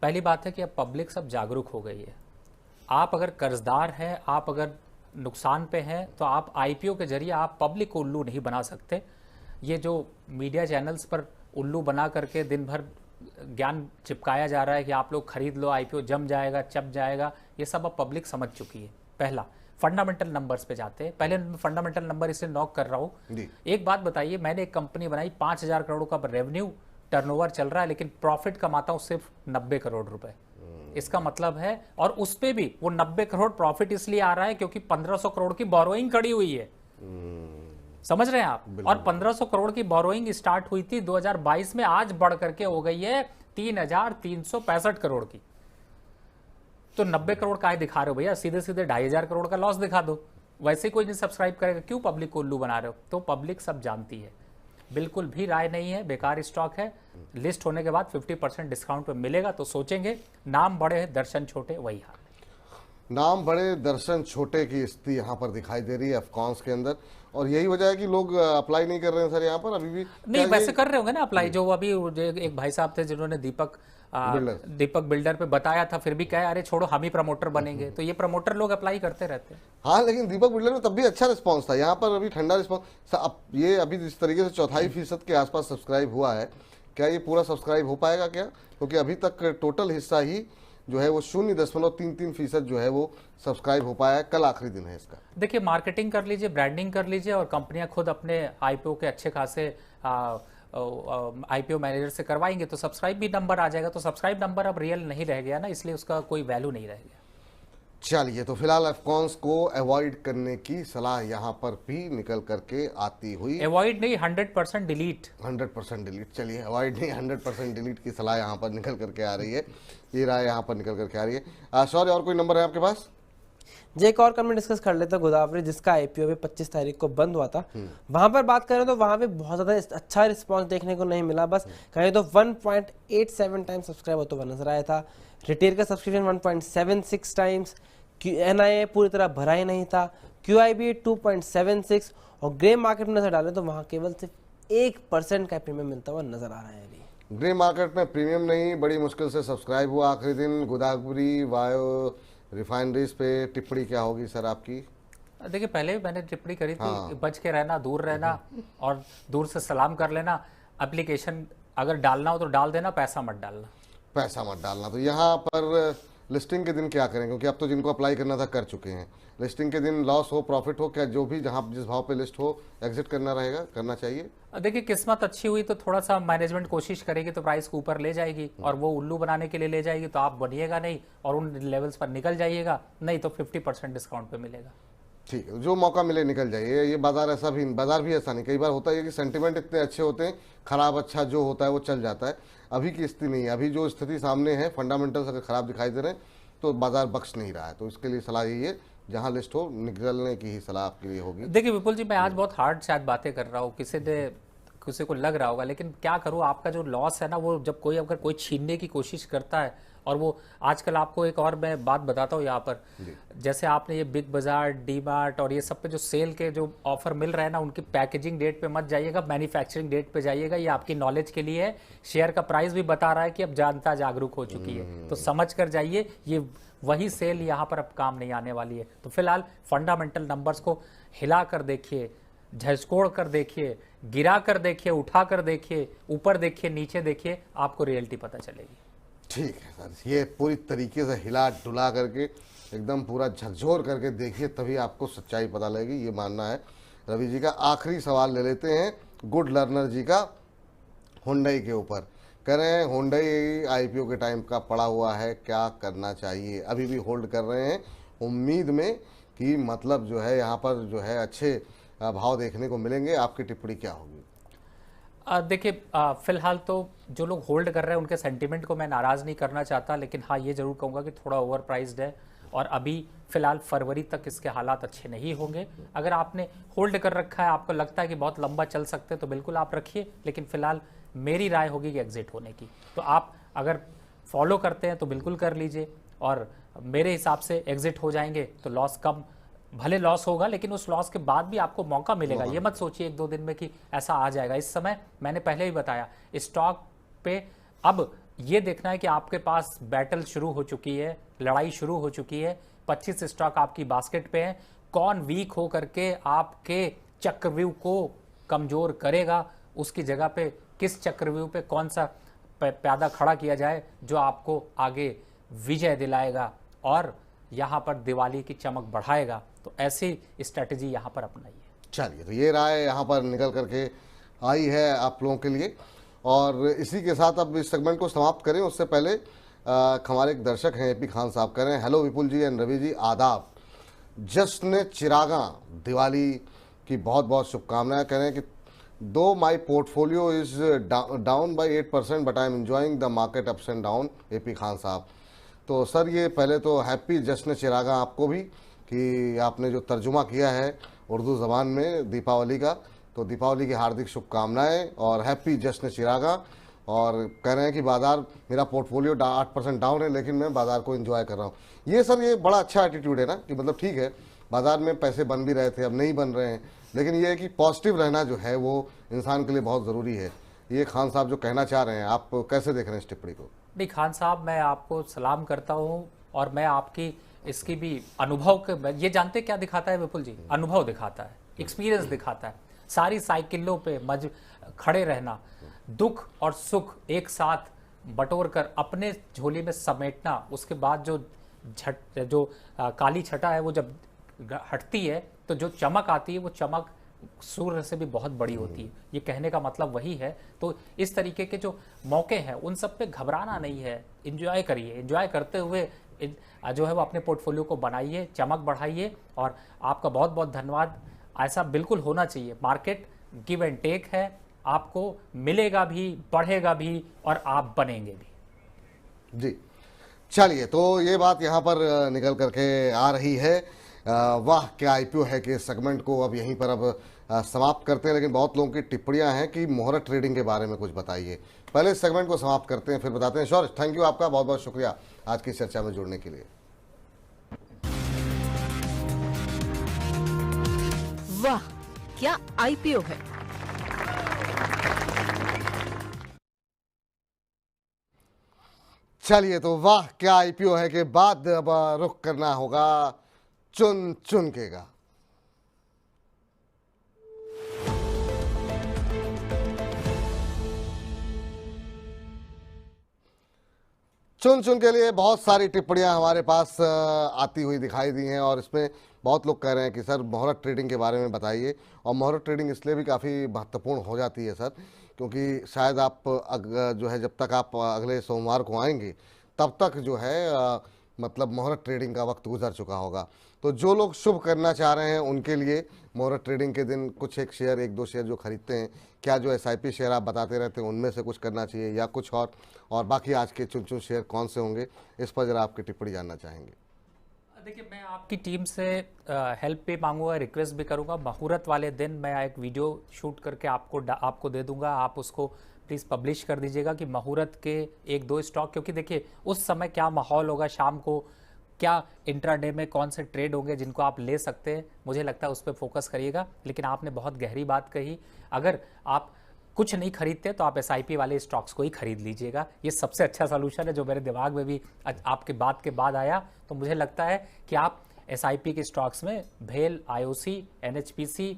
पहली बात है कि अब पब्लिक सब जागरूक हो गई है। आप अगर कर्जदार हैं, आप अगर नुकसान पे हैं, तो आप आईपीओ के जरिए आप पब्लिक को उल्लू नहीं बना सकते। ये जो मीडिया चैनल्स पर उल्लू बना करके दिन भर ज्ञान चिपकाया जा रहा है कि आप लोग खरीद लो, आईपीओ जम जाएगा, चप जाएगा, ये सब अब पब्लिक समझ चुकी है। पहला, फंडामेंटल नंबर्स पे जाते हैं। पहले फंडामेंटल नंबर इसलिए नॉक कर रहा हूँ। एक बात बताइए, मैंने एक कंपनी बनाई, 5,000 करोड़ का रेवेन्यू टर्नओवर चल रहा है, लेकिन प्रॉफिट कमाता हूँ सिर्फ 90 करोड़ रुपए। इसका मतलब है, और उस पे भी वो 90 करोड़ प्रॉफिट इसलिए आ रहा है क्योंकि 1500 करोड़ की बोरोइंग खड़ी हुई है। समझ रहे हैं आप? और 1500 करोड़ की बोरोइंग स्टार्ट हुई थी 2022 में, आज बढ़ करके हो गई है 3,365 करोड़ की। तो 90 करोड़ का दिखा रहे हो भैया? सीधे सीधे 2,500 करोड़ का लॉस दिखा दो। वैसे कोई नहीं सब्सक्राइब करेगा, क्यों पब्लिक को उल्लू बना रहे हो? तो पब्लिक सब जानती है। बिल्कुल भी राय नहीं है, बेकार स्टॉक है। लिस्ट होने के बाद 50% डिस्काउंट पे मिलेगा तो सोचेंगे। नाम बड़े दर्शन छोटे, वही हाल। नाम बड़े दर्शन छोटे की स्थिति यहाँ पर दिखाई दे रही है एफकॉन्स के अंदर, और यही वजह है कि लोग अप्लाई नहीं कर रहे हैं सर यहाँ पर अभी भी। नहीं, वैसे कर रहे होंगे ना अप्लाई। जो अभी एक भाई साहब थे जिन्होंने दीपक बिल्डर पे बताया था, फिर भी कहे अरे छोड़ो हम ही प्रमोटर बनेंगे। तो ये प्रमोटर लोग अप्लाई करते रहते हैं। हाँ, लेकिन दीपक बिल्डर में तब भी अच्छा रिस्पांस था, यहाँ पर अभी ठंडा रिस्पांस। अब ये अभी जिस तरीके से 4.5% के आसपास सब्सक्राइब हुआ है, क्या ये पूरा सब्सक्राइब हो पाएगा क्या? क्योंकि अभी तक टोटल हिस्सा ही जो है वो 0.33% जो है वो सब्सक्राइब हो पाया है। कल आखिरी दिन है इसका। देखिए, मार्केटिंग कर लीजिए, ब्रांडिंग कर लीजिए, और कंपनियां खुद अपने आईपीओ के अच्छे खासे आईपीओ मैनेजर से करवाएंगे तो सब्सक्राइब भी नंबर आ जाएगा। तो सब्सक्राइब नंबर अब रियल नहीं रह गया ना, इसलिए उसका कोई वैल्यू नहीं रह गया। चलिए, तो फिलहाल एफकॉन्स को अवॉइड करने की सलाह यहाँ पर भी निकल करके आती हुई। अवॉइड नहीं, 100% डिलीट। 100% डिलीट। चलिए, अवॉइड नहीं 100% डिलीट की सलाह यहाँ पर निकल करके आ रही है, ये राय यहाँ पर निकल करके आ रही है। सॉरी, और कोई नंबर है आपके पास? जी, एक और कंपनी डिस्कस कर लेते हैं, गोदावरी, जिसका आईपीओ भी 25 तारीख को बंद हुआ था। वहां पर बात करें तो वहां पे बहुत ज्यादा अच्छा रिस्पांस देखने को नहीं मिला। बस कहें तो 1.87 टाइम्स सब्सक्राइब होता हुआ नजर आया था। रिटेल का सब्सक्रिप्शन 1.76 टाइम्स, एनआईए पूरी तरह भरा ही नहीं था, क्यूआईबी 2.76, और ग्रे मार्केट में नजर डालें तो वहां केवल सिर्फ 1% का प्रीमियम मिलता हुआ नजर आ रहा है। अभी ग्रे मार्केट में प्रीमियम नहीं, बड़ी मुश्किल से सब्सक्राइब हुआ आखिरी दिन। गोदावरी वायो रिफाइनरीज पे टिप्पणी क्या होगी सर आपकी? देखिए, पहले भी मैंने टिप्पणी करी थी, बच के रहना, दूर रहना, और दूर से सलाम कर लेना। एप्लीकेशन अगर डालना हो तो डाल देना, पैसा मत डालना। पैसा मत डालना। तो यहाँ पर लिस्टिंग के दिन क्या करें, क्योंकि अब तो जिनको अप्लाई करना था कर चुके हैं। लिस्टिंग के दिन लॉस हो प्रॉफिट हो, क्या जो भी जहाँ जिस भाव पे लिस्ट हो एग्जिट करना रहेगा, करना चाहिए? देखिए, किस्मत अच्छी हुई तो थोड़ा सा मैनेजमेंट कोशिश करेगी तो प्राइस को ऊपर ले जाएगी, और वो उल्लू बनाने के लिए ले जाएगी तो आप बनिएगा नहीं और उन लेवल्स पर निकल जाइएगा, नहीं तो 50% डिस्काउंट पे मिलेगा। ठीक है, जो मौका मिले निकल जाइए। ये बाजार ऐसा भी, बाजार भी ऐसा नहीं, कई बार होता है कि सेंटिमेंट इतने अच्छे होते हैं, खराब अच्छा जो होता है वो चल जाता है। अभी की स्थिति नहीं है, अभी जो स्थिति सामने है, फंडामेंटल्स अगर खराब दिखाई दे रहे हैं तो बाजार बख्श नहीं रहा है। तो इसके लिए सलाह यही है, जहां लिस्ट हो निकलने की ही सलाह आपके लिए होगी। देखिए विपुल जी, मैं आज बहुत हार्ड शायद बातें कर रहा हूँ, किसी को लग रहा होगा, लेकिन क्या करूँ, आपका जो लॉस है ना, वो जब अगर कोई छीनने की कोशिश करता है, और वो आजकल आपको एक और मैं बात बताता हूँ यहाँ पर, जैसे आपने ये बिग बाजार, डी मार्ट और ये सब पे जो सेल के जो ऑफर मिल रहे हैं ना, उनकी पैकेजिंग डेट पे मत जाइएगा, मैन्युफैक्चरिंग डेट पे जाइएगा। ये आपकी नॉलेज के लिए है। शेयर का प्राइस भी बता रहा है कि अब जनता जागरूक हो चुकी है, तो समझ कर जाइए, ये वही सेल यहाँ पर अब काम नहीं आने वाली है। तो फिलहाल फंडामेंटल नंबर्स को हिला कर देखिए, झकोड़ कर देखिए, गिरा कर देखिए, उठा कर देखिए, ऊपर देखिए, नीचे देखिए, आपको रियलिटी पता चलेगी। ठीक है सर, ये पूरी तरीके से हिला डुला करके एकदम पूरा झकझोर करके देखिए, तभी आपको सच्चाई पता लगेगी, ये मानना है रवि जी का। आखिरी सवाल ले लेते हैं गुड लर्नर जी का, हुंडई के ऊपर। कह रहे हैं हुंडई आईपीओ के टाइम का पड़ा हुआ है, क्या करना चाहिए? अभी भी होल्ड कर रहे हैं उम्मीद में कि मतलब जो है यहाँ पर जो है अच्छे भाव देखने को मिलेंगे। आपकी टिप्पणी क्या होगी? देखिए, फिलहाल तो जो लोग होल्ड कर रहे हैं उनके सेंटीमेंट को मैं नाराज़ नहीं करना चाहता, लेकिन हाँ ये ज़रूर कहूँगा कि थोड़ा ओवर प्राइस्ड है, और अभी फिलहाल फरवरी तक इसके हालात अच्छे नहीं होंगे। अगर आपने होल्ड कर रखा है, आपको लगता है कि बहुत लंबा चल सकते हैं, तो बिल्कुल आप रखिए, लेकिन फिलहाल मेरी राय होगी कि एग्जिट होने की। तो आप अगर फॉलो करते हैं तो बिल्कुल कर लीजिए, और मेरे हिसाब से एग्जिट हो जाएंगे तो लॉस कम, भले लॉस होगा लेकिन उस लॉस के बाद भी आपको मौका मिलेगा। ये मत सोचिए 1-2 दिन में कि ऐसा आ जाएगा। इस समय मैंने पहले ही बताया, स्टॉक पे अब ये देखना है कि आपके पास बैटल शुरू हो चुकी है, लड़ाई शुरू हो चुकी है। 25 स्टॉक आपकी बास्केट पे हैं, कौन वीक हो करके आपके चक्रव्यूह को कमजोर करेगा, उसकी जगह पे किस चक्रव्यूह पे कौन सा प्यादा खड़ा किया जाए जो आपको आगे विजय दिलाएगा और यहाँ पर दिवाली की चमक बढ़ाएगा। तो ऐसी स्ट्रेटेजी यहाँ पर अपनाइए। चलिए, तो ये राय यहाँ पर निकल करके आई है आप लोगों के लिए, और इसी के साथ अब इस सेगमेंट को समाप्त करें उससे पहले हमारे एक दर्शक हैं एपी खान साहब, कह रहे हैं हेलो विपुल जी एंड रवि जी, आदाब, जश्न चिरागा दिवाली की बहुत बहुत शुभकामनाएं। कह रहे हैं कि दो my portfolio is down by 8% but I am enjoying the market ups and down. AP Khan साहब, तो सर ये पहले तो हैप्पी जश्न चिरागा आपको भी, कि आपने जो तर्जुमा किया है उर्दू ज़बान में दीपावली का, तो दीपावली की हार्दिक शुभकामनाएं और हैप्पी जश्न चिरागा। और कह रहे हैं कि बाज़ार, मेरा पोर्टफोलियो 8% डाउन है लेकिन मैं बाज़ार को एंजॉय कर रहा हूँ। ये सर ये बड़ा अच्छा एटीट्यूड है ना, कि मतलब ठीक है बाज़ार में पैसे बन भी रहे थे, अब नहीं बन रहे हैं, लेकिन ये है कि पॉजिटिव रहना जो है वो इंसान के लिए बहुत ज़रूरी है। ये खान साहब जो कहना चाह रहे हैं, आप कैसे देख रहे हैं इस टिप्पणी को? नहीं खान साहब, मैं आपको सलाम करता हूँ, और मैं आपकी इसकी भी अनुभव के, ये जानते क्या दिखाता है विपुल जी, अनुभव दिखाता है, एक्सपीरियंस दिखाता है। सारी साइकिलों पे खड़े रहना, दुख और सुख एक साथ बटोर कर अपने झोली में समेटना, उसके बाद जो काली छटा है वो जब हटती है तो जो चमक आती है, वो चमक सूर्य से भी बहुत बड़ी होती है। ये कहने का मतलब वही है। तो इस तरीके के जो मौके हैं उन सब पे घबराना नहीं है, एंजॉय करिए, एंजॉय करते हुए जो है वो अपने पोर्टफोलियो को बनाइए, चमक बढ़ाइए। और आपका बहुत बहुत धन्यवाद। ऐसा बिल्कुल होना चाहिए। मार्केट गिव एंड टेक है, आपको मिलेगा भी, बढ़ेगा भी और आप बनेंगे भी। जी चलिए, तो ये बात यहाँ पर निकल करके आ रही है। वाह क्या आईपीओ है कि इस सेगमेंट को अब यहीं पर अब समाप्त करते हैं। लेकिन बहुत लोगों की टिप्पणियां हैं कि मुहूर्त ट्रेडिंग के बारे में कुछ बताइए। पहले इस सेगमेंट को समाप्त करते हैं, फिर बताते हैं। शौर्य, थैंक यू, आपका बहुत बहुत शुक्रिया आज की चर्चा में जुड़ने के लिए। वाह क्या आईपीओ है। चलिए, तो वाह क्या आईपीओ है के बाद अब रुख करना होगा चुन चुन के का। चुन चुन के लिए बहुत सारी टिप्पणियां हमारे पास आती हुई दिखाई दी हैं और इसमें बहुत लोग कह रहे हैं कि सर मुहूर्त ट्रेडिंग के बारे में बताइए। और मुहूर्त ट्रेडिंग इसलिए भी काफ़ी महत्वपूर्ण हो जाती है सर, क्योंकि शायद आप जो है जब तक आप अगले सोमवार को आएंगे तब तक जो है मतलब मुहूर्त ट्रेडिंग का वक्त गुजर चुका होगा। तो जो लोग शुभ करना चाह रहे हैं उनके लिए मुहूर्त ट्रेडिंग के दिन कुछ एक शेयर, एक दो शेयर जो खरीदते हैं, क्या जो एसआईपी शेयर आप बताते रहते हैं उनमें से कुछ करना चाहिए या कुछ और बाकी आज के चुन चुन शेयर कौन से होंगे, इस पर जरा आपकी टिप्पणी जानना चाहेंगे। देखिए, मैं आपकी टीम से हेल्प भी मांगूंगा, रिक्वेस्ट भी करूंगा। मुहूर्त वाले दिन मैं एक वीडियो शूट करके आपको दे दूंगा। आप उसको प्लीज़ पब्लिश कर दीजिएगा कि मुहूर्त के एक दो स्टॉक, क्योंकि देखिए उस समय क्या माहौल होगा, शाम को क्या इंट्राडे में कौन से ट्रेड होंगे जिनको आप ले सकते हैं, मुझे लगता है उस पर फोकस करिएगा। लेकिन आपने बहुत गहरी बात कही, अगर आप कुछ नहीं खरीदते तो आप एसआईपी वाले स्टॉक्स को ही खरीद लीजिएगा। ये सबसे अच्छा सॉल्यूशन है जो मेरे दिमाग में भी आपके बात के बाद आया। तो मुझे लगता है कि आप एसआईपी के स्टॉक्स में भेल, आईओसी, एनएचपीसी,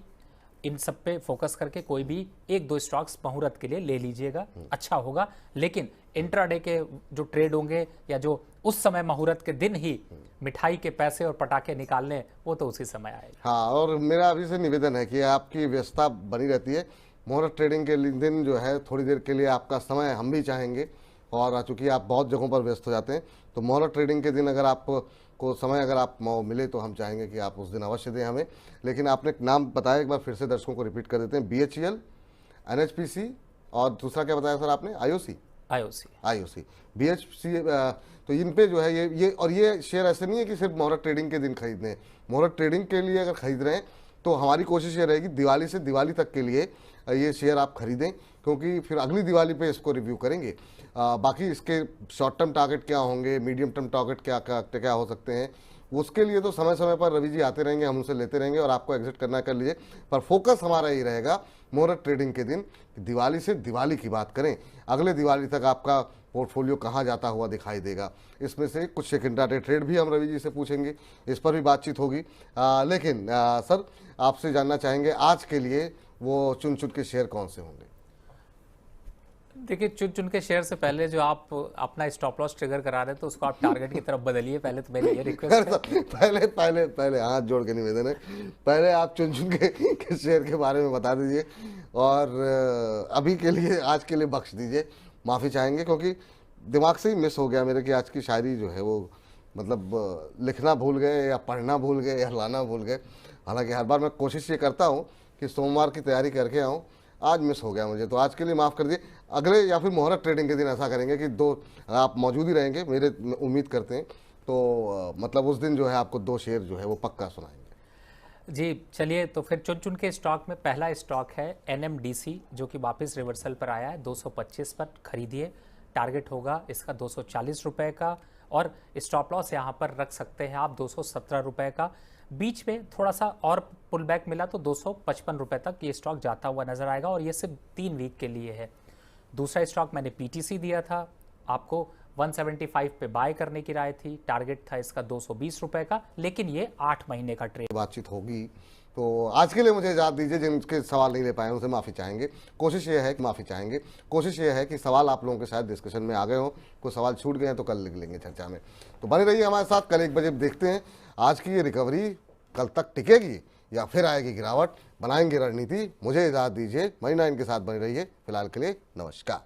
इन सब पे फोकस करके कोई भी एक दो स्टॉक्स मुहूर्त के लिए ले लीजिएगा, अच्छा होगा। लेकिन इंट्राडे के जो ट्रेड होंगे या जो उस समय मुहूर्त के दिन ही मिठाई के पैसे और पटाखे निकालने, वो तो उसी समय आएगा। हाँ, और मेरा अभी से निवेदन है कि आपकी व्यस्तता बनी रहती है। मुहूर्त ट्रेडिंग के दिन जो है थोड़ी देर के लिए आपका समय हम भी चाहेंगे, और चूंकि आप बहुत जगहों पर व्यस्त हो जाते हैं, तो मुहूर्त ट्रेडिंग के दिन अगर आपको समय अगर आप मिले तो हम चाहेंगे कि आप उस दिन अवश्य दें हमें। लेकिन आपने एक नाम बताया, एक बार फिर से दर्शकों को रिपीट कर देते हैं। BHEL, NHPC और दूसरा क्या बताया सर आपने? IOC, BHC। तो इन पे जो है ये शेयर ऐसे नहीं है कि सिर्फ मुहूर्त ट्रेडिंग के दिन खरीदने हैं। मुहूर्त ट्रेडिंग के लिए अगर खरीद रहे हैं तो हमारी कोशिश ये रहेगी दिवाली से दिवाली तक के लिए ये शेयर आप खरीदें, क्योंकि फिर अगली दिवाली पे इसको रिव्यू करेंगे। बाकी इसके शॉर्ट टर्म टारगेट क्या होंगे, मीडियम टर्म टारगेट क्या हो सकते हैं, उसके लिए तो समय समय पर रवि जी आते रहेंगे, हम उनसे लेते रहेंगे और आपको एग्जिट करना कर लीजिए। पर फोकस हमारा ये रहेगा मुहूर्त ट्रेडिंग के दिन, दिवाली से दिवाली की बात करें। अगले दिवाली तक आपका पोर्टफोलियो कहाँ जाता हुआ दिखाई देगा। इसमें से कुछ इंट्राडे ट्रेड भी हम रवि जी से पूछेंगे, इस पर भी बातचीत होगी। लेकिन सर आपसे जानना चाहेंगे आज के लिए वो चुन चुन के शेयर कौन से होंगे? देखिए, चुन चुन के शेयर से पहले जो आप अपना स्टॉप लॉस ट्रिगर करा रहे हैं तो उसको आप टारगेट की तरफ बदलिए। पहले तो मेरी ये रिक्वेस्ट है। पहले हाथ जोड़ के निवेदन है, पहले आप चुन चुन के शेयर के बारे में बता दीजिए और अभी के लिए आज के लिए बख्श दीजिए। माफ़ी चाहेंगे क्योंकि दिमाग से ही मिस हो गया मेरे कि आज की शायरी जो है वो मतलब लिखना भूल गए या पढ़ना भूल गए या लाना भूल गए। हालांकि हर बार मैं कोशिश ये करता हूँ कि सोमवार की तैयारी करके आऊँ, आज मिस हो गया मुझे, तो आज के लिए माफ़ कर दिए। अगले या फिर मुहूर्त ट्रेडिंग के दिन ऐसा करेंगे कि दो आप मौजूद ही रहेंगे, मेरे उम्मीद करते हैं, तो मतलब उस दिन जो है आपको दो शेयर जो है वो पक्का सुनाएंगे। जी चलिए, तो फिर चुन चुन के स्टॉक में पहला स्टॉक है NMDC, जो कि वापस रिवर्सल पर आया है। 225 पर खरीदिए, टारगेट होगा इसका 240 रुपये का और स्टॉप लॉस यहाँ पर रख सकते हैं आप 217 रुपये का। बीच में थोड़ा सा और पुल बैक मिला तो 255 रुपये तक ये स्टॉक जाता हुआ नजर आएगा और ये सिर्फ 3 वीक के लिए है। दूसरा स्टॉक मैंने PTC दिया था, आपको 175 पे बाय करने की राय थी, टारगेट था इसका 220 रुपये का, लेकिन ये 8 महीने का ट्रेड। बातचीत होगी, तो आज के लिए मुझे इजाज़त दीजिए। जिनके सवाल नहीं ले पाए उनसे माफ़ी चाहेंगे। कोशिश ये है कि सवाल आप लोगों के शायद डिस्कशन में आ गए हो, कोई सवाल छूट गए हैं तो कल लिख लेंगे चर्चा में। तो बने रहिए हमारे साथ, कल 1 बजे देखते हैं आज की ये रिकवरी कल तक टिकेगी या फिर आएगी गिरावट। बनाएंगे रणनीति। मुझे इजाज़त दीजिए, मनी 9 के साथ बने रहिए। फिलहाल के लिए नमस्कार।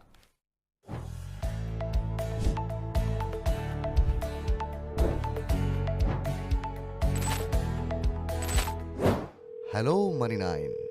Hello money 9।